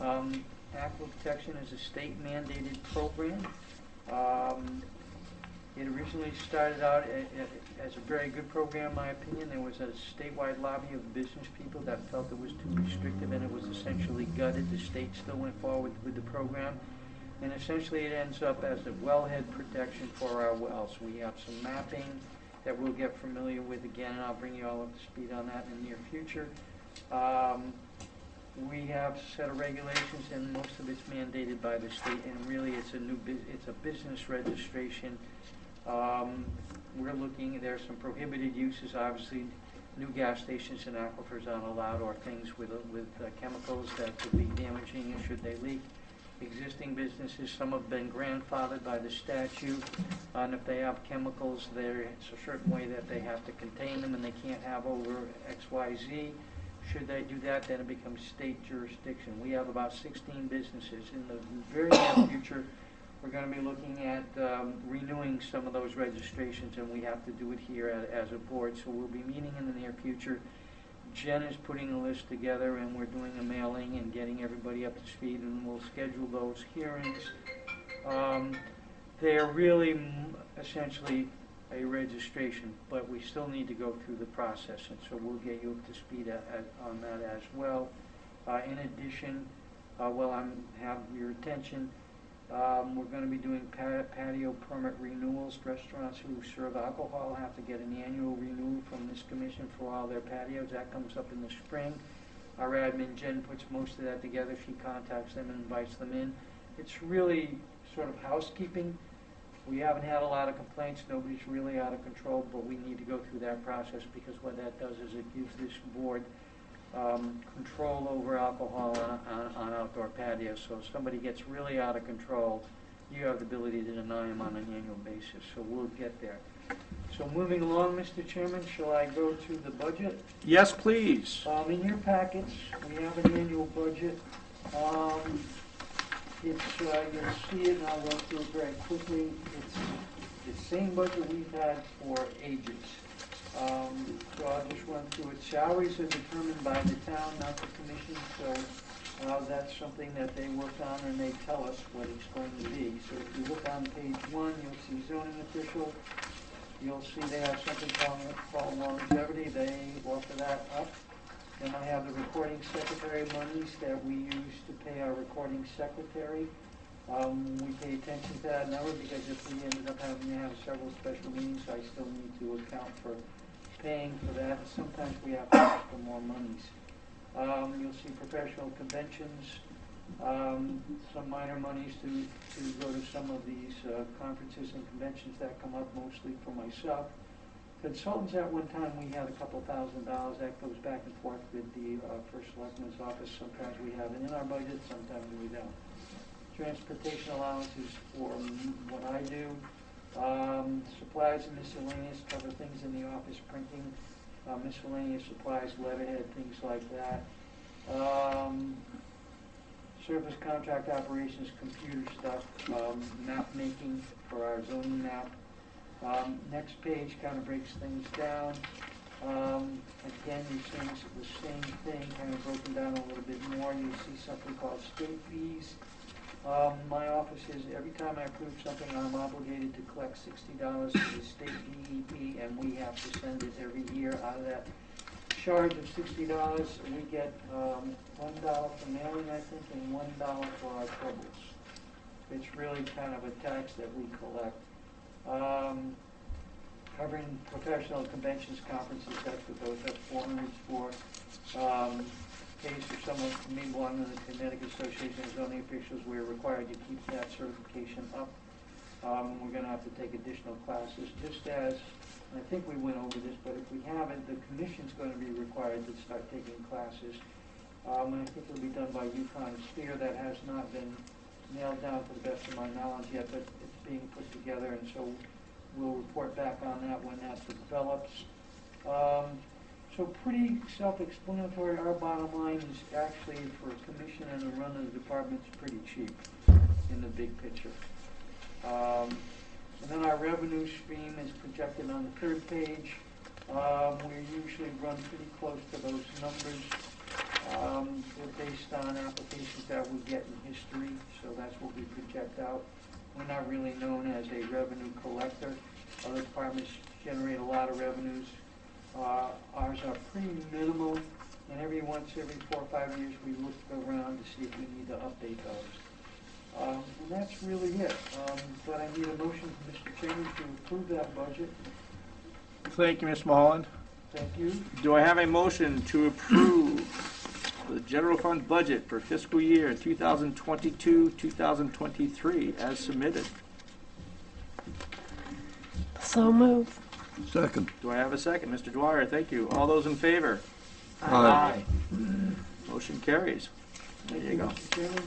Aquifer Protection is a state mandated program. It originally started out as a very good program, in my opinion. There was a statewide lobby of business people that felt it was too restrictive, and it was essentially gutted. The state still went forward with the program, and essentially it ends up as a wellhead protection for our wells. We have some mapping that we'll get familiar with again, and I'll bring you all up to speed on that in the near future. We have a set of regulations, and most of it's mandated by the state, and really it's a business registration. We're looking, there's some prohibited uses, obviously, new gas stations and aquifers aren't allowed, or things with chemicals that could be damaging should they leak. Existing businesses, some have been grandfathered by the statute, and if they have chemicals, there's a certain way that they have to contain them, and they can't have over XYZ. Should they do that, then it becomes state jurisdiction. We have about 16 businesses. In the very near future, we're going to be looking at renewing some of those registrations, and we have to do it here as a board. So we'll be meeting in the near future. Jen is putting a list together, and we're doing a mailing and getting everybody up to speed, and we'll schedule those hearings. They're really essentially a registration, but we still need to go through the process, and so we'll get you up to speed on that as well. In addition, while I have your attention, we're going to be doing patio permit renewals. Restaurants who serve alcohol have to get an annual renewal from this commission for all their patios. That comes up in the spring. Our admin, Jen, puts most of that together. She contacts them and invites them in. It's really sort of housekeeping. We haven't had a lot of complaints. Nobody's really out of control, but we need to go through that process, because what that does is it gives this board control over alcohol on outdoor patios. So if somebody gets really out of control, you have the ability to deny them on an annual basis. So we'll get there. So moving along, Mr. Chairman, shall I go to the budget? yes, please. In your packets, we have an annual budget. You'll see it, and I'll go through it very quickly. It's the same budget we've had for ages. So I'll just run through it. Salaries are determined by the town, not the commission, so that's something that they work on, and they tell us what it's going to be. So if you look on page 1, you'll see zoning official. You'll see they have something called longevity. They offer that up. Then I have the recording secretary monies that we use to pay our recording secretary. We pay attention to that number, because if we ended up having to have several special meetings, I still need to account for paying for that. Sometimes we have to ask for more monies. You'll see professional conventions, some minor monies to go to some of these conferences and conventions that come up, mostly for myself. Consultants, at one time, we had a couple $1,000. That goes back and forth with the First Selectman's office. Sometimes we have it in our budget, sometimes we don't. Transportation allowances for what I do. Supplies and miscellaneous cover things in the office, printing, miscellaneous supplies, letterhead, things like that. Service contract operations, computer stuff, map making for our zoning map. Next page kind of breaks things down. Again, these things are the same thing, kind of broken down a little bit more. You see something called state fees. My office is, every time I approve something, I'm obligated to collect $60 for the state DEP, and we have to send it every year. Out of that charge of $60, we get $1 for mailing, I think, and $1 for our troubles. It's really kind of a tax that we collect. Covering professional conventions, conferences, that's what those have 400s for. Case for someone from me belonging to the Connecticut Association of Zoning Officials, we're required to keep that certification up. We're going to have to take additional classes, just as, I think we went over this, but if we haven't, the commission's going to be required to start taking classes And I think it'll be done by Yukon Clear. That has not been nailed down to the best of my knowledge yet, but it's being put together, and so we'll report back on that when that develops. So pretty self-explanatory. Our bottom line is actually for commission and the run of the department's pretty cheap in the big picture. And then our revenue stream is projected on the third page. We usually run pretty close to those numbers. They're based on applications that we get in history, so that's what we project out. We're not really known as a revenue collector. Other departments generate a lot of revenues. Ours are pretty minimal, and every 4 or 5 years we look around to see if we need to update those. And that's really it. But I need a motion from Mr. Chairman to approve that budget. Thank you, Mr. Mulholland. Thank you. Do I have a motion to approve the general fund budget for fiscal year 2022-2023 as submitted? So move. Second. Do I have a second? Mr. Dwyer, thank you. All those in favor? Aye. Motion carries. There you go. Mr. Chairman.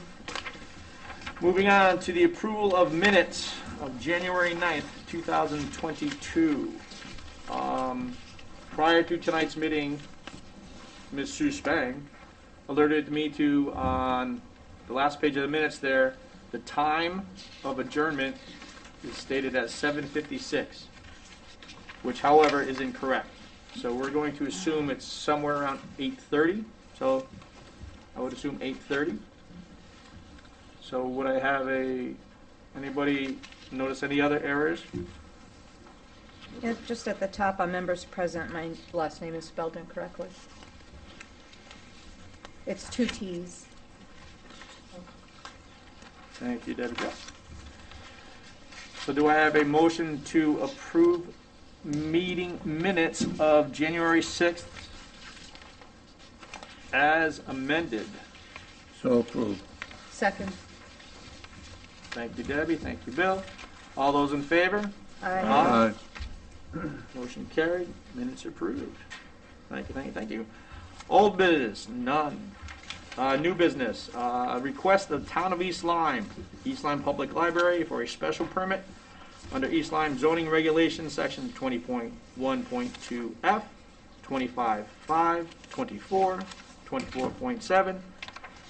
Moving on to the approval of minutes of January 9th, 2022. Prior to tonight's meeting, Ms. Sue Spang alerted me to, on the last page of the minutes there, the time of adjournment is stated as 7:56, which, however, is incorrect. So we're going to assume it's somewhere around 8:30. So I would assume 8:30. So would I have anybody notice any other errors? Yeah, just at the top, on members present, my last name is spelled incorrectly. It's 2 T's. Thank you, Debbie Jo. So do I have a motion to approve meeting minutes of January 6th as amended? So approved. Second. Thank you, Debbie. Thank you, Bill. All those in favor? Aye. Motion carried. Minutes approved. Thank you, thank you, thank you. Old business, none. New business, request of Town of East Lyme, East Lyme Public Library for a special permit under East Lyme zoning regulations, section 20.1.2F, 25.5, 24, 24.7,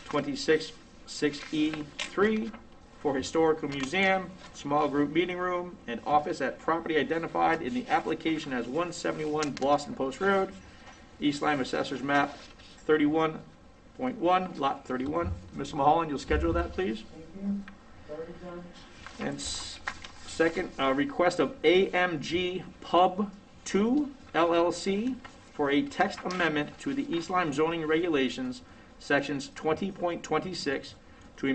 26.6E3 for historical museum, small group meeting room, and office at property identified in the application as 171 Boston Post Road, East Lyme Assessor's Map 31.1, Lot 31. Mr. Mulholland, you'll schedule that, please. Thank you. Already done. And second, request of AMG Pub 2 LLC for a text amendment to the East Lyme zoning regulations, sections 20.26, to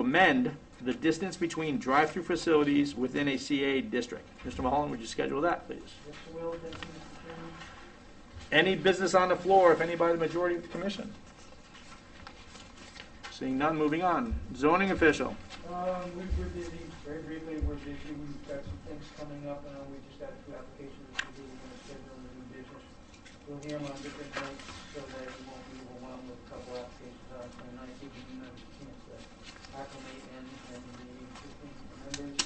amend the distance between drive-through facilities within a CA district. Mr. Mulholland, would you schedule that, please? Yes, I will. Thank you, Mr. Chairman. Any business on the floor, if any by the majority of the commission? Seeing none, moving on. Zoning official. We're busy, very briefly, we're busy. We've got some things coming up, and we just had 2 applications to do. We're gonna schedule a new business. We'll hear them on different nights so that we won't be overwhelmed with a couple applications on the night, giving you a chance to acclimate and the existing members.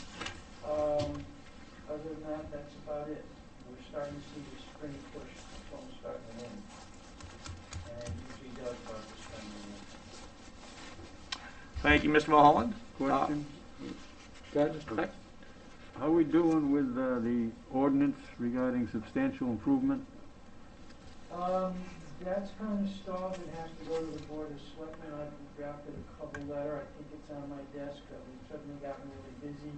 Other than that, that's about it. We're starting to see the spring push, phones starting to win. And usually does about the spring. Thank you, Mr. Mulholland. Question? Go ahead, Mr. Peck. How are we doing with the ordinance regarding substantial improvement? That's kind of stalled. It has to go to the Board of Selectmen. I've drafted a cover letter. I think it's on my desk. We've suddenly gotten really busy.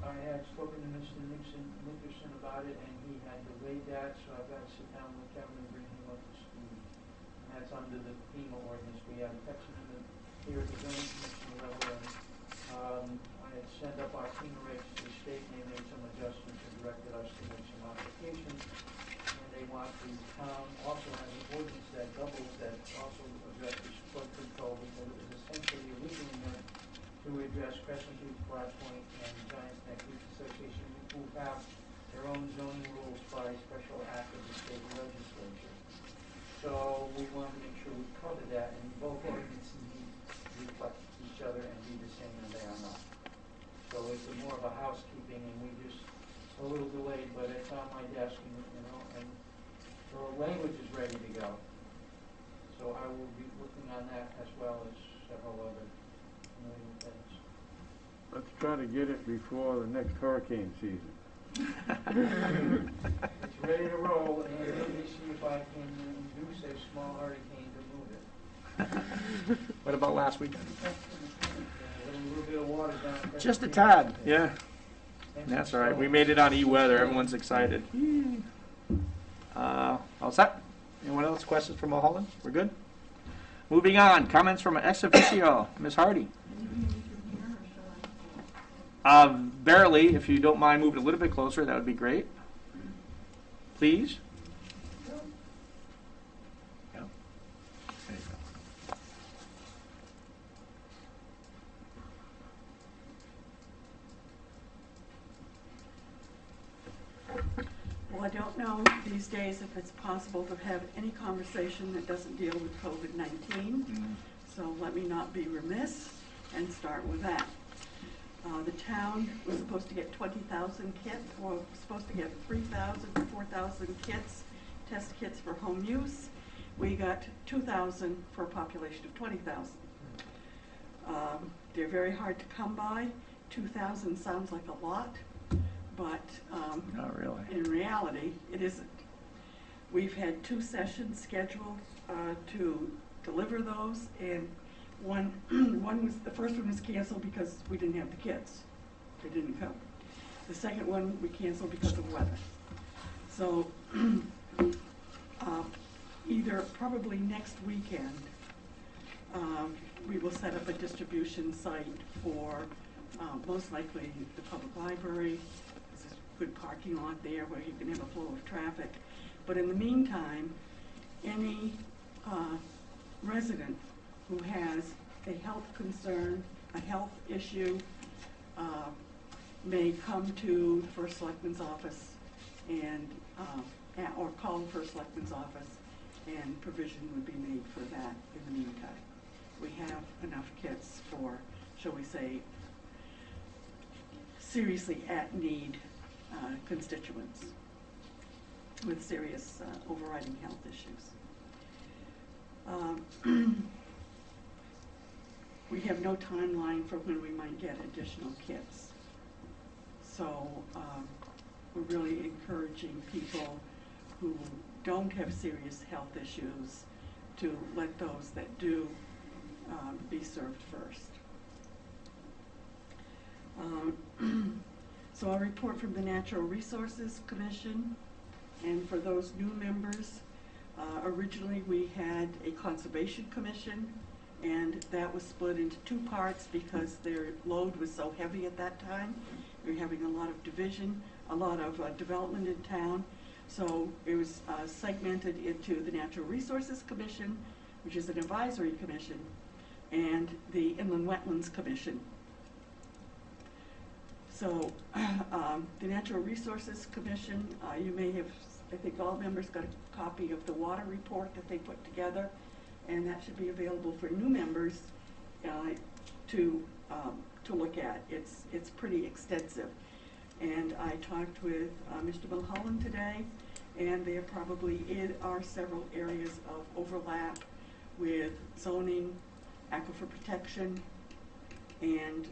I had spoken to Mr. Nickerson about it, and he had delayed that, so I've got to sit down with Kevin and bring him up to speed. And that's under the FEMA ordinance. We have a text amendment here at the zoning commission level, and I had sent up our FEMA regs to the state, and they made some adjustments and directed us to make some modifications. And they want the town also has an ordinance that doubles that also addresses flood control, because it was essentially originally meant to address Crescent Beach, Black Point, and Giants Neck Beach Association, who have their own zoning rules by special act of the state legislature. So we wanted to make sure we covered that, and both ordinances need to reflect each other and be the same, and they are not. So it's more of a housekeeping, and we just, a little delayed, but it's on my desk, and the language is ready to go. So I will be looking on that as well as several other million things. Let's try to get it before the next hurricane season. It's ready to roll, and let me see if I can induce a small hurricane to move it. What about last weekend? A little bit of water down. Just a tad, yeah. That's all right. We made it on e-weather. Everyone's excited. All set? Anyone else? Questions from Mulholland? We're good? Moving on. Comments from ex officio. Ms. Hardy. Barely. If you don't mind moving a little bit closer, that would be great. Please. Yeah. There you go. Well, I don't know these days if it's possible to have any conversation that doesn't deal with COVID-19. So let me not be remiss and start with that. The town was supposed to get 20,000 kits, or supposed to get 3,000 to 4,000 kits, test kits for home use. We got 2,000 for a population of 20,000. They're very hard to come by. 2,000 sounds like a lot, but Not really. in reality, it isn't. We've had 2 sessions scheduled to deliver those, and the first one was canceled because we didn't have the kids. They didn't come. The second one we canceled because of weather. So either probably next weekend, we will set up a distribution site for most likely the public library. There's a good parking lot there where you can have a flow of traffic. But in the meantime, any resident who has a health concern, a health issue, may come to the First Selectman's office and or call the First Selectman's office, and provision would be made for that in the meantime. We have enough kits for, shall we say, seriously at-need constituents with serious overriding health issues. We have no timeline for when we might get additional kits. So we're really encouraging people who don't have serious health issues to let those that do be served first. So a report from the Natural Resources Commission, and for those new members, originally we had a Conservation Commission, and that was split into 2 parts because their load was so heavy at that time. We were having a lot of division, a lot of development in town. So it was segmented into the Natural Resources Commission, which is an advisory commission, and the Inland Wetlands Commission. So the Natural Resources Commission, you may have, I think all members got a copy of the water report that they put together, and that should be available for new members to look at. It's pretty extensive. And I talked with Mr. Mulholland today, and there probably are several areas of overlap with zoning, aquifer protection, and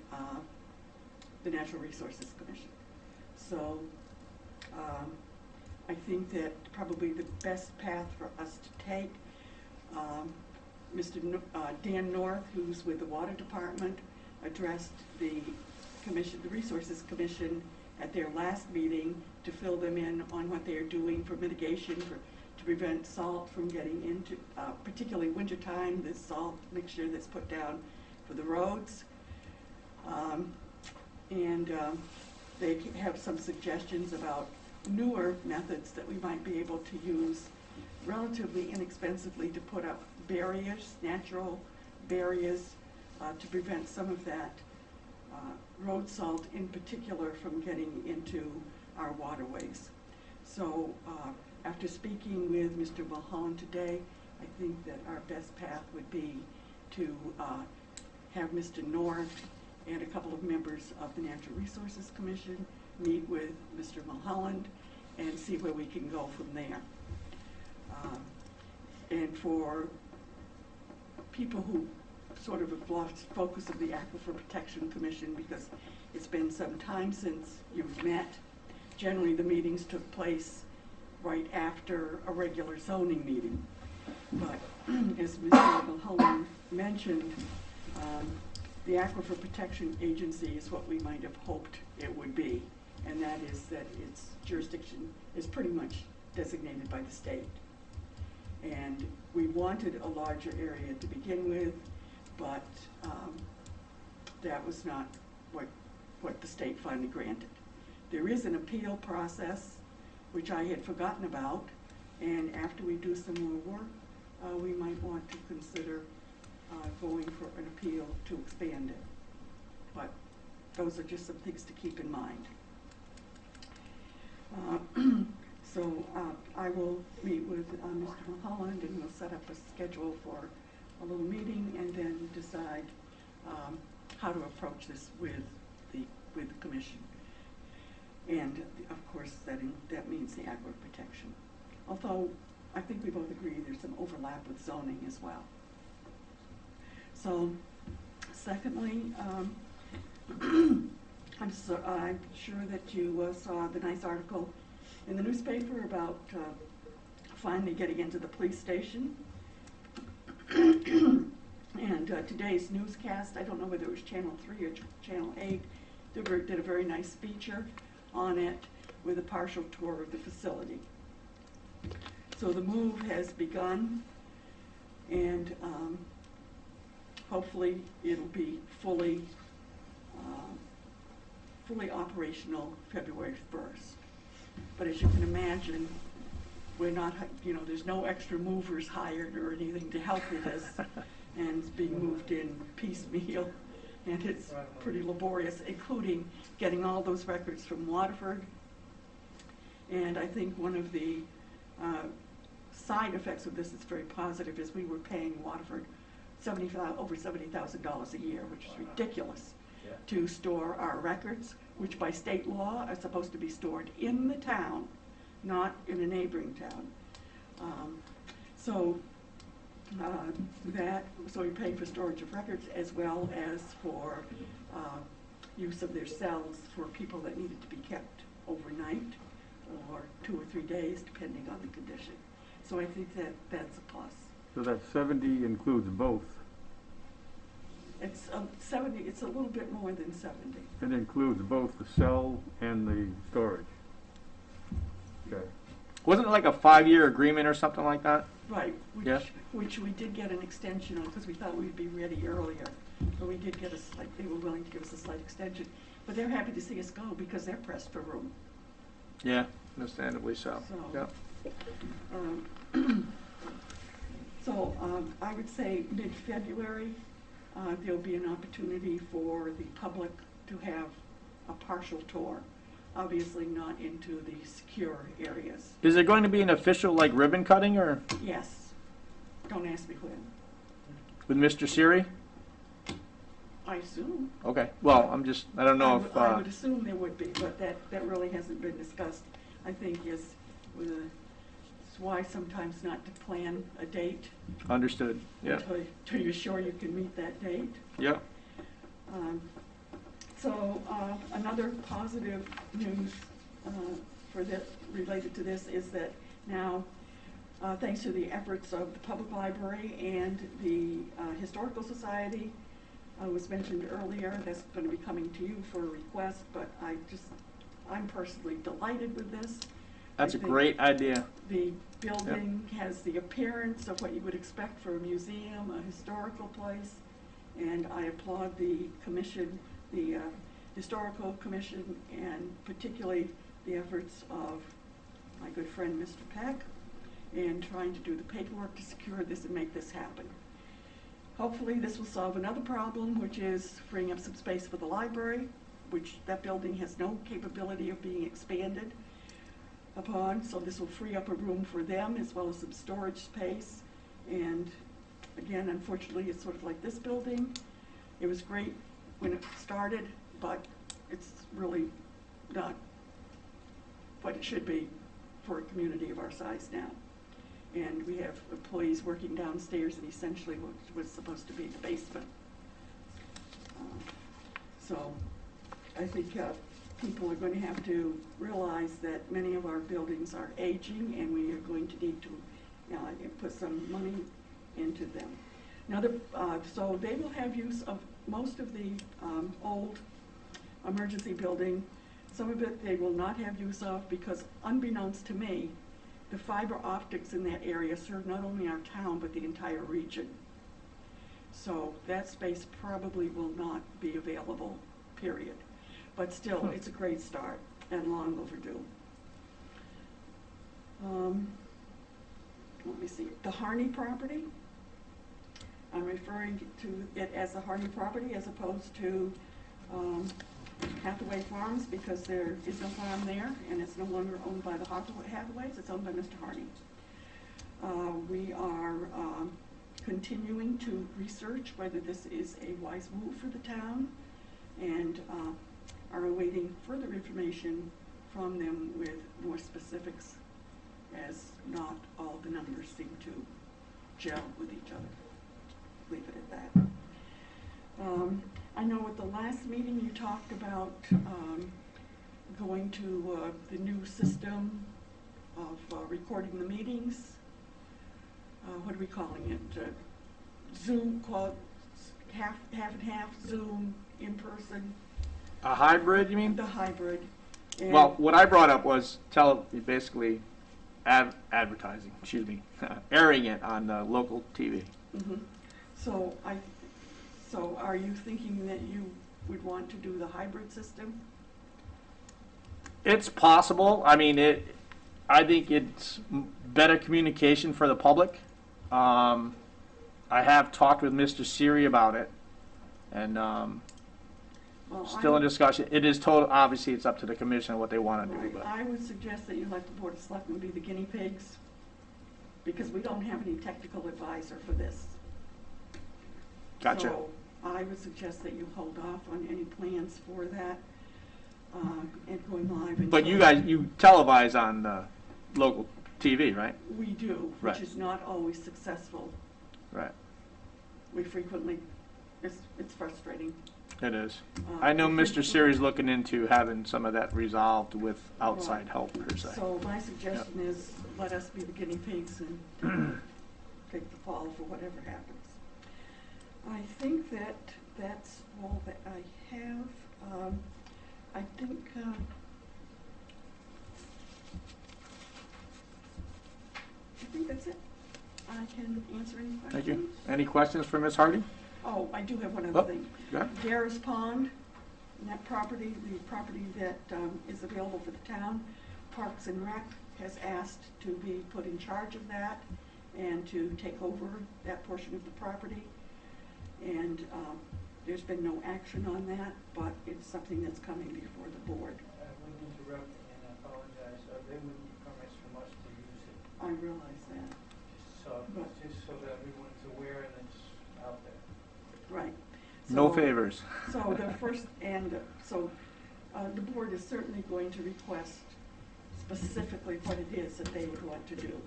the Natural Resources Commission. So I think that probably the best path for us to take, Mr. Dan North, who's with the Water Department, addressed the commission, the Resources Commission, at their last meeting to fill them in on what they are doing for mitigation to prevent salt from getting into, particularly wintertime, this salt mixture that's put down for the roads. They have some suggestions about newer methods that we might be able to use relatively inexpensively to put up barriers, natural barriers, to prevent some of that road salt in particular from getting into our waterways. So after speaking with Mr. Mulholland today, I think that our best path would be to have Mr. North and a couple of members of the Natural Resources Commission meet with Mr. Mulholland and see where we can go from there. And for people who sort of have lost focus of the Aquifer Protection Commission because it's been some time since you've met, generally the meetings took place right after a regular zoning meeting. But as Mr. Mulholland mentioned, the Aquifer Protection Agency is what we might have hoped it would be, and that is that its jurisdiction is pretty much designated by the state. And we wanted a larger area to begin with, but that was not what the state finally granted. There is an appeal process, which I had forgotten about, and after we do some more work, we might want to consider going for an appeal to expand it. But those are just some things to keep in mind. So I will meet with Mr. Mulholland and we'll set up a schedule for a little meeting and then decide how to approach this with the commission. And of course, that means the aquifer protection. Although I think we both agree there's some overlap with zoning as well. So, secondly, I'm sure that you saw the nice article in the newspaper about finally getting into the police station. And today's newscast, I don't know whether it was Channel 3 or Channel 8, did a very nice feature on it with a partial tour of the facility. So the move has begun, and hopefully it'll be fully operational February 1st. But as you can imagine, we're not, there's no extra movers hired or anything to help with this, and it's being moved in piecemeal, and it's pretty laborious, including getting all those records from Waterford. And I think one of the side effects of this that's very positive is we were paying Waterford over $70,000 a year, which is ridiculous, to store our records, which by state law are supposed to be stored in the town, not in a neighboring town. So we pay for storage of records as well as for use of their cells for people that needed to be kept overnight or 2 or 3 days, depending on the condition. So I think that that's a plus. So that 70 includes both? It's 70. It's a little bit more than 70. It includes both the cell and the storage. Okay. Wasn't it like a 5-year agreement or something like that? Right. Yes. Which we did get an extension on because we thought we'd be ready earlier. But we did get they were willing to give us a slight extension. But they're happy to see us go because they're pressed for room. Yeah, understandably so. So, Yeah. So I would say mid-February, there'll be an opportunity for the public to have a partial tour. Obviously not into the secure areas. Is there going to be an official ribbon cutting or Yes. Don't ask me when. with Mr. Siri? I assume. Okay. Well, I don't know if. I would assume there would be, but that really hasn't been discussed. I think it's why sometimes not to plan a date. Understood. Yeah. Until you're sure you can meet that date. Yeah. So another positive news related to this is that now, thanks to the efforts of the Public Library and the Historical Society, was mentioned earlier, that's going to be coming to you for a request, but I'm personally delighted with this. That's a great idea. The building has the appearance of what you would expect for a museum, a historical place, and I applaud the commission, the Historical Commission, and particularly the efforts of my good friend Mr. Peck in trying to do the paperwork to secure this and make this happen. Hopefully this will solve another problem, which is freeing up some space for the library, which that building has no capability of being expanded upon, so this will free up a room for them as well as some storage space And again, unfortunately, it's sort of like this building. It was great when it started, but it's really not what it should be for a community of our size now. And we have employees working downstairs in essentially what was supposed to be the basement. So I think people are going to have to realize that many of our buildings are aging, and we are going to need to put some money into them. Now, so they will have use of most of the old emergency building. Some of it they will not have use of because, unbeknownst to me, the fiber optics in that area serve not only our town but the entire region. So that space probably will not be available, period. But still, it's a great start and long overdue. Let me see, the Harney property. I'm referring to it as the Harney property as opposed to Hathaway Farms, because there is no farm there and it's no longer owned by the Hathaways, it's owned by Mr. Harney. We are continuing to research whether this is a wise move for the town, and are awaiting further information from them with more specifics, as not all the numbers seem to gel with each other. Leave it at that. I know at the last meeting you talked about going to the new system of recording the meetings. What are we calling it? Zoom, half and half, Zoom, in person. A hybrid, you mean? The hybrid. And Well, what I brought up was basically advertising, airing it on local TV. mhm. So are you thinking that you would want to do the hybrid system? It's possible. I mean, I think it's better communication for the public. I have talked with Mr. Siri about it, and Well, still in discussion. It is total. Obviously, it's up to the commission what they want to do. Right. But I would suggest that you let the Board of Selectmen be the guinea pigs, because we don't have any technical advisor for this. Gotcha. So I would suggest that you hold off on any plans for that and going live. But you televise on local TV, right? We do, Right. which is not always successful. Right. We frequently, it's frustrating. It is. I know Mr. Siri's looking into having some of that resolved with outside Right. help, per se. So my suggestion is let us be the guinea pigs and take the fall for whatever happens. I think that's all that I have. I think that's it. I can answer any questions. Thank you. Any questions for Ms. Hardy? Oh, I do have one Oh, other thing. go ahead. Darris Pond, and that property, the property that is available for the town, Parks and Rec has asked to be put in charge of that and to take over that portion of the property. And there's been no action on that, but it's something that's coming before the board. I would interrupt and apologize. They would need permits from us to use it. I realize that. Just so that everyone's aware and it's out there. Right. No So- favors. So the first, the board is certainly going to request specifically what it is that they would want to do.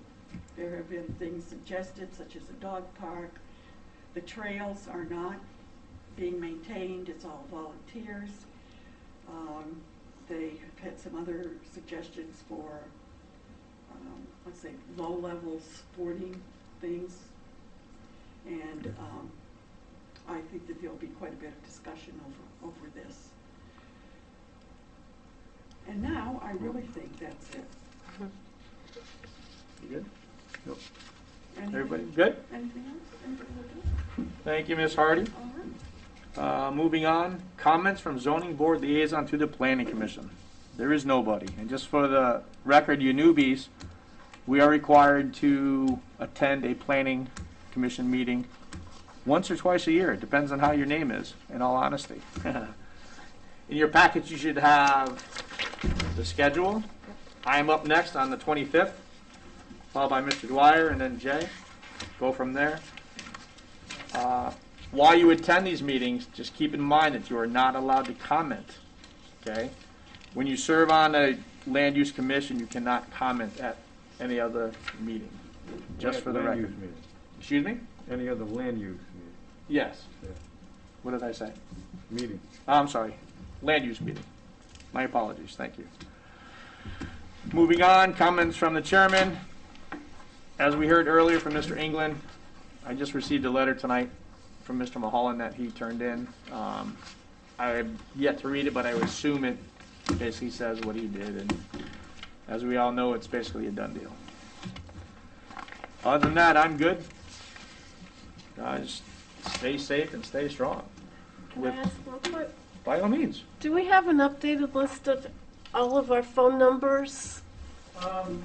There have been things suggested, such as a dog park. The trails are not being maintained, it's all volunteers. They have had some other suggestions for, let's say, low-level sporting things. And I think that there'll be quite a bit of discussion over this. And now, I really think that's it. You good? Yep. Anything- Everybody good? Anything else? Anybody else? Thank you, Ms. Hardy. All right. Moving on, comments from zoning board liaison to the planning commission. There is nobody. And just for the record, you newbies, we are required to attend a planning commission meeting once or twice a year. It depends on how your name is, in all honesty. In your package, you should have the schedule. I am up next on the 25th, followed by Mr. Dwyer and then Jay. go from there. While you attend these meetings, just keep in mind that you are not allowed to comment, okay? When you serve on a land use commission, you cannot comment at any other meeting, just for the Land record. use meeting. Excuse me? Any other land use meeting. Yes. Yeah. What did I say? Meeting. I'm sorry, land use meeting. My apologies, thank you. Moving on, comments from the chairman. As we heard earlier from Mr. England, I just received a letter tonight from Mr. Mulholland that he turned in. I have yet to read it, but I would assume it basically says what he did, and as we all know, it's basically a done deal. Other than that, I'm good. Just stay safe and stay strong. Can I ask real quick? By all means. Do we have an updated list of all of our phone numbers? I don't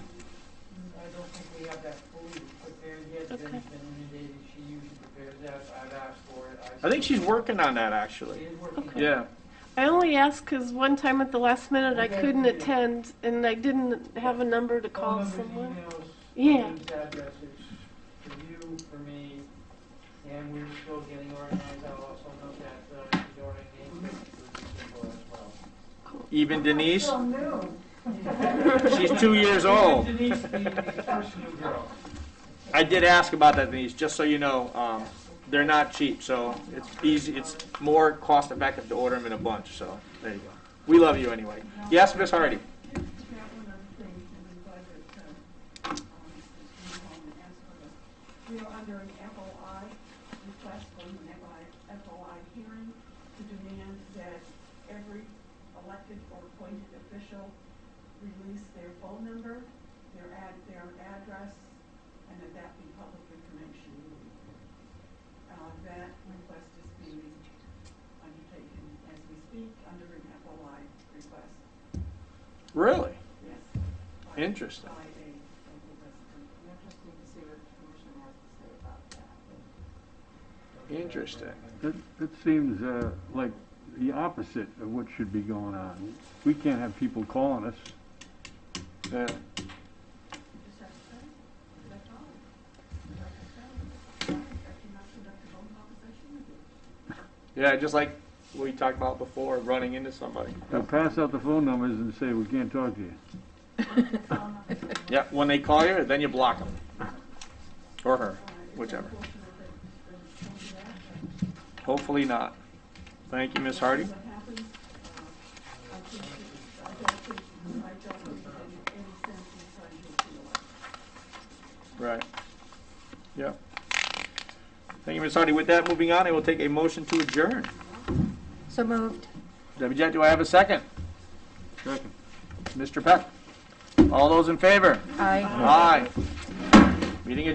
think we have that fully prepared yet. Jen's Okay. been inundated. She usually prepares that. I've asked for it. I think she's working on that, She actually. is working on it. Yeah. I only asked because one time at the last minute I couldn't attend and I didn't have a number to Phone call numbers, someone. emails, Yeah. names, addresses, for you, for me, and we're still getting organized. I'll also note that she's already named people as well. Even Denise? So new. She's 2 years old. Denise, the first new girl. I did ask about that, Denise, just so you know. They're not cheap, so it's easy. It's more cost effective to order them in a bunch, so there you go. We love you anyway. Yes, Miss Hardy? Just got one other thing, and I'm glad that, Mr. Mulholland asked for this. We are under an FOI request from an FOI hearing to demand that every elected or appointed official release their phone number, their address, and that be public information. That request is being undertaken as we speak under an FOI request. Really? Yes. Interesting. By a local resident. Interesting to see what the commission has to say about that. Interesting. It seems like the opposite of what should be going on. We can't have people calling us. Yeah. You just have to say, that's all. You have to say, I cannot conduct a phone conversation with you. Yeah, just like we talked about before, running into somebody. They'll pass out the phone numbers and say, we can't talk to you. Yeah, when they call you, then you block them. Or her, whichever. Hopefully not. Thank you, Miss Hardy. What happens, I think, I don't think in any sense inside you'll feel like. Right. Yeah. Thank you, Ms. Hardy. With that, moving on, I will take a motion to adjourn. So moved. Debbie Jett, do I have a second? Second. Mr. Peck? All those in favor? Aye. Aye. Meeting adjourned.